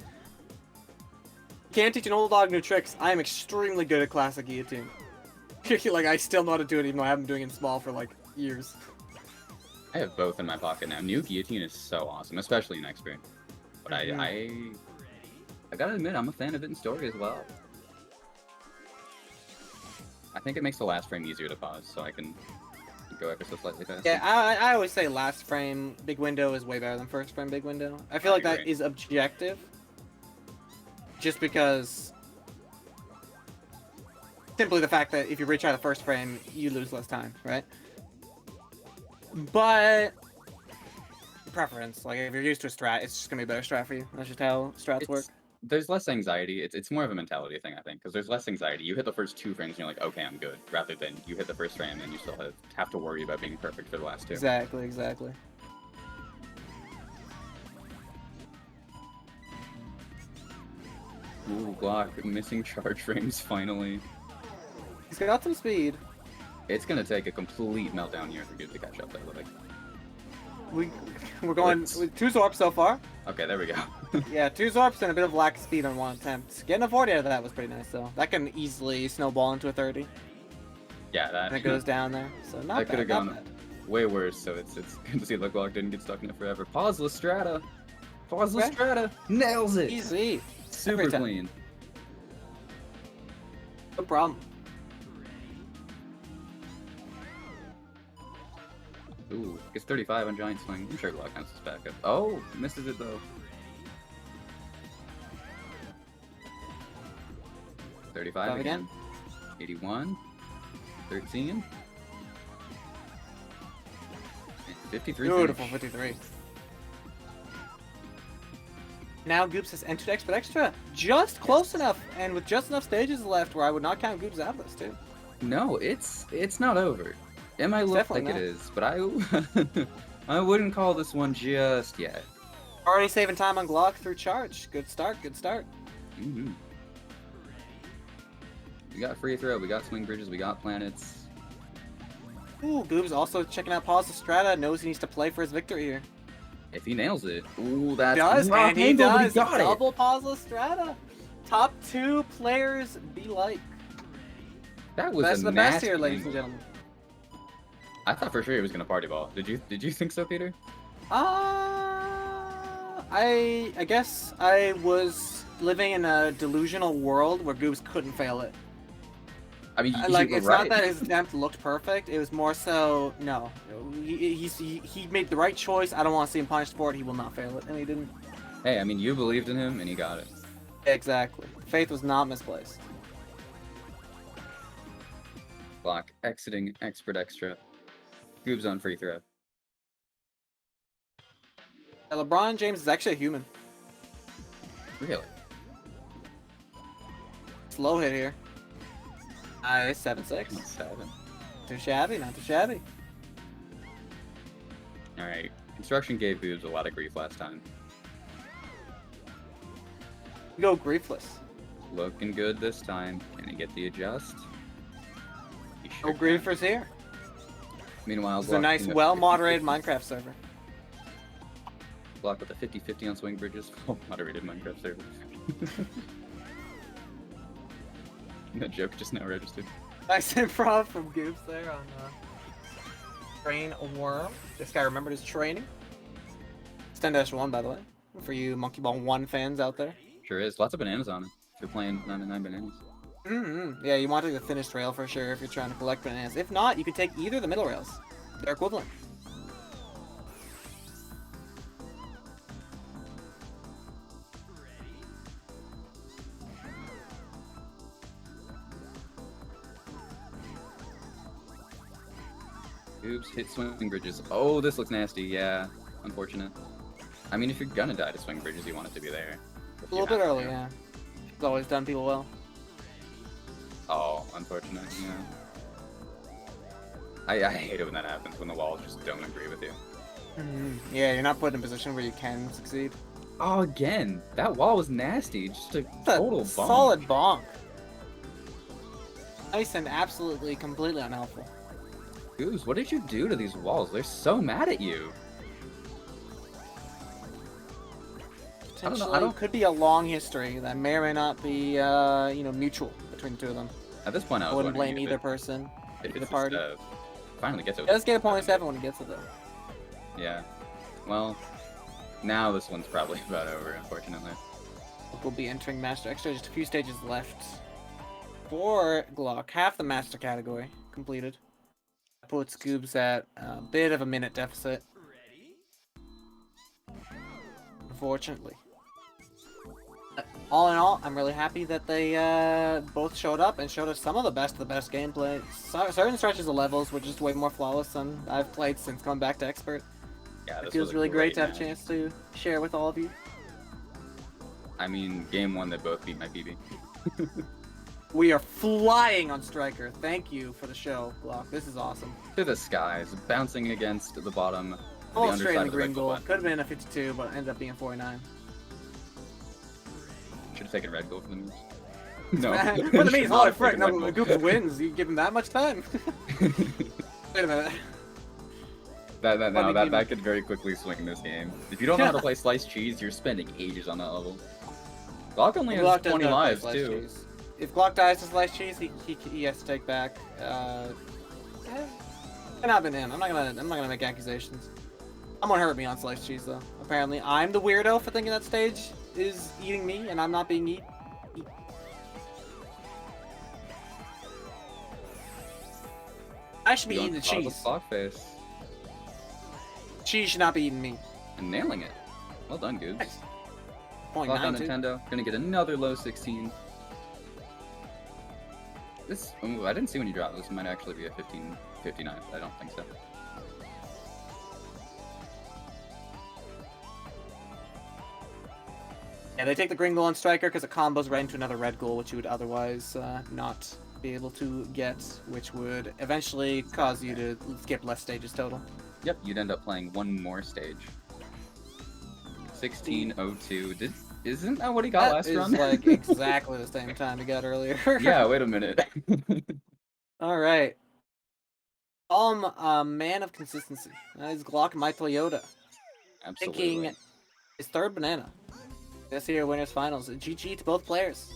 can't teach an old dog new tricks. I am extremely good at classic guillotine. Like, I still know how to do it, even though I haven't been doing it in small for, like, years. I have both in my pocket now. New guillotine is so awesome, especially in expert. But I gotta admit, I'm a fan of it in story as well. I think it makes the last frame easier to pause, so I can go ever so slightly faster. Yeah, I always say last frame big window is way better than first frame big window. I feel like that is objective. Just because simply the fact that if you reach out of the first frame, you lose less time, right? But preference, like if you're used to a strat, it's just gonna be a better strat for you. That's just how strats work. There's less anxiety. It's more of a mentality thing, I think, because there's less anxiety. You hit the first 2 frames and you're like, okay, I'm good, rather than you hit the first frame and you still have to worry about being perfect for the last 2. Exactly. Ooh, Glock, missing charge frames finally. He's got some speed. It's gonna take a complete meltdown here for good to catch up, though. Like, We're going with 2 Zorps so far. okay, there we go. Yeah, 2 Zorps and a bit of lack of speed on 1 attempt. Getting a 40 out of that was pretty nice, though. That can easily snowball into a 30. Yeah, that. And it goes down there, so not that could have bad, gone way worse. So it's good to see the Glock didn't get stuck in it forever. Pauseless strata. Pauseless strata. Nails it. Easy. Super clean. No problem. Ooh, gets 35 on Giant Swing. I'm sure Glock counts his back up. Oh, misses it though. 35 again. 81. 13. And 53. Beautiful 53. Now Goops has entered Expert Extra. Just close enough, and with just enough stages left where I would not count Goops out of this, too. No, it's not over. It might look like it is, but I wouldn't call this one just yet. Already saving time on Glock through charge. Good start. Mm-hmm. We got free throw, we got swing bridges, we got planets. Ooh, Goob's also checking out Pause the Strata. Knows he needs to play for his victory here. If he nails it, ooh, that's And he does. He got Double Pause the Strata. Top 2 players be like. That was That's the best here, ladies and gentlemen. I thought for sure he was gonna party ball. Did you think so, Peter? I guess I was living in a delusional world where Goobs couldn't fail it. I mean, like it's not that his attempt looked perfect. It was more so no. He made the right choice. I don't want to see him punished for it. He will not fail it, and he didn't. Hey, I mean, you believed in him, and he got it. Exactly. Faith was not misplaced. Glock exiting Expert Extra. Goob's on free throw. LeBron James is actually a human. Really? Slow hit here. Nice, 7-6. 7. Too shabby, not too shabby. Alright. Construction gave Goobs a lot of grief last time. Go griefless. Looking good this time. Can he get the adjust? He No griefers here. Meanwhile, This is a nice, well-moderated Minecraft server. Block with a 50-50 on swing bridges. Oh, moderated Minecraft server. That joke just now registered. Nice improv from Goobs there on Train a Worm. This guy remembered his training. It's 10-1, by the way, for you Monkey Ball 1 fans out there. Sure is. Lots of bananas on it. If you're playing 99 bananas. Yeah, you want to take the finished rail for sure if you're trying to collect bananas. If not, you can take either of the middle rails. They're equivalent. Oops, hit swing bridges. Oh, this looks nasty. Yeah, unfortunate. I mean, if you're gonna die to swing bridges, you want it to be there. A little bit early, yeah. It's always done people well. Oh, unfortunate, yeah. I hate it when that happens, when the walls just don't agree with you. Yeah, you're not put in a position where you can succeed. Oh, again, that wall was nasty. Just a total bonk. Solid bonk. Nice and absolutely, completely unhelpful. Goose, what did you do to these walls? They're so mad at you. I don't know. I don't. Could be a long history that may or may not be, mutual between the two of them. At this point, I I was wouldn't wondering blame either person, if either it's party. finally gets over. Let's get a point 7 when he gets it though. Yeah. Well, now this one's probably about over, unfortunately. We'll be entering Master Extra. Just a few stages left for Glock. Half the Master category completed. Puts Goobs at a bit of a minute deficit. Unfortunately. All in all, I'm really happy that they both showed up and showed us some of the best gameplay. Certain stretches of levels were just way more flawless than I've played since coming back to Expert. Yeah, It feels really great to have a chance to share with all of you. I mean, game 1, they both beat my PB. We are flying on Striker. Thank you for the show, Glock. This is awesome. To the skies, bouncing against the bottom. Oh, the straight in underside the of green goal. button. Could have been a 52, but ended up being 49. Should have taken red goal for the moves. No. For the means, holy Should frick, not have no, taken red Goops wins. You give him that much time? goal. Wait a minute. That could very quickly swing this game. If you don't know how to play sliced cheese, you're spending ages on that level. Glock only has Glock doesn't 20 know how to play lives, sliced too. cheese. If Glock dies to slice cheese, he has to take back. And I've been in. I'm not gonna make accusations. I'm gonna hurt me on sliced cheese though. Apparently, I'm the weirdo for thinking that stage is eating me, and I'm not being eaten. I should be eating the cheese. Clock face. Cheese should not be eating me. And nailing it. Well done, Goobs. Nice. Point Clock on 92. Nintendo. Gonna get another low 16. This, I didn't see when you dropped. This might actually be a 1559. I don't think so. Yeah, they take the green goal on Striker because it combos right into another red goal, which you would otherwise not be able to get, which would eventually cause you to skip less stages total. Yep, you'd end up playing one more stage. 1602. Isn't that what he got last run? That is like exactly the same time he got earlier. Yeah, wait a minute. All right. Man of consistency. That is glockinmytoyota. Absolutely. Taking his third banana. This year winners finals. GG to both players.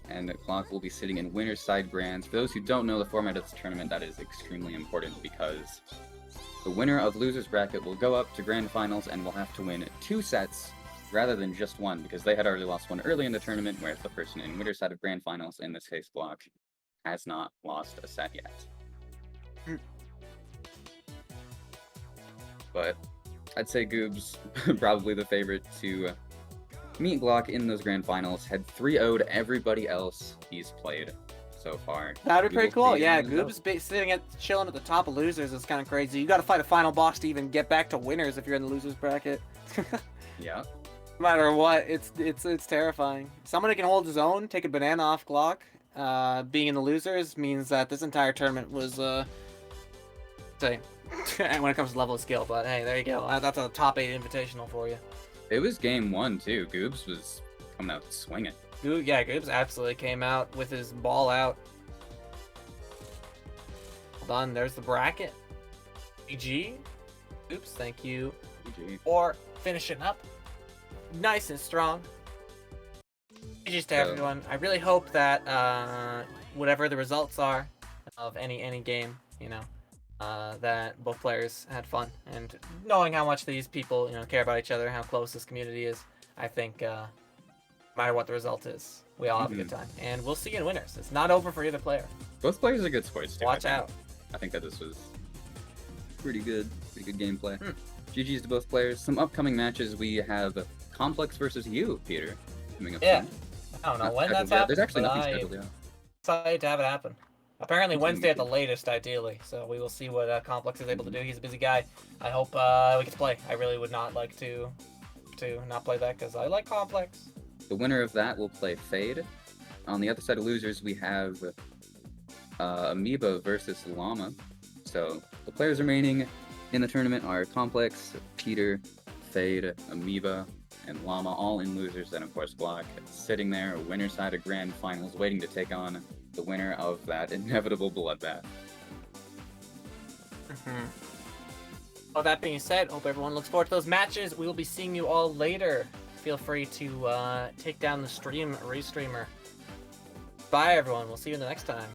And Glock will be sitting in winner's side grands. For those who don't know the format of this tournament, that is extremely important because the winner of loser's bracket will go up to grand finals and will have to win 2 sets rather than just one, because they had already lost one early in the tournament, whereas the person in winner's side of grand finals, in this case Glock, has not lost a set yet. But I'd say Goobs, probably the favorite to meet Glock in those grand finals, had 3-0'd everybody else he's played so far. That'd be pretty cool. Yeah, Goobs Goobs chilling at the top of losers is kind of crazy. You got to fight a final boss to even get back to winners if you're in the losers bracket. Yeah. No matter what, it's terrifying. Someone who can hold his own, take a banana off Glock, being in the losers means that this entire tournament was say and when it comes to level of skill. But hey, there you go. That's a top 8 invitational for you. It was game 1 too. Goobs was coming out swinging. Yeah, Goobs absolutely came out with his ball out. Well done. There's the bracket. GG. Oops, thank you GG. for finishing up nice and strong. GG's to everyone. I really hope that whatever the results are of any game, that both players had fun, and knowing how much these people care about each other, how close this community is, I think no matter what the result is, we all have a good time, and we'll see you in winners. It's not over for either player. Both players are good sports too. Watch out. I think that this was pretty good gameplay. GG's to both players. Some upcoming matches, we have Complex versus you, Peter, coming up soon. I don't know Not when that's scheduled yet. happening. There's actually nothing scheduled yet. Excited to have it happen. Apparently Wednesday at the latest, ideally. So we will see what Complex is able to do. He's a busy guy. I hope we get to play. I really would not like to not play that because I like Complex. The winner of that will play Fade. On the other side of losers, we have Amoeba versus Llama. So the players remaining in the tournament are Complex, Peter, Fade, Amoeba, and Llama, all in losers. Then of course Glock sitting there, winner side of grand finals, waiting to take on the winner of that inevitable bloodbath. Well, that being said, hope everyone looks forward to those matches. We will be seeing you all later. Feel free to take down the stream, restreamer. Bye, everyone. We'll see you in the next time.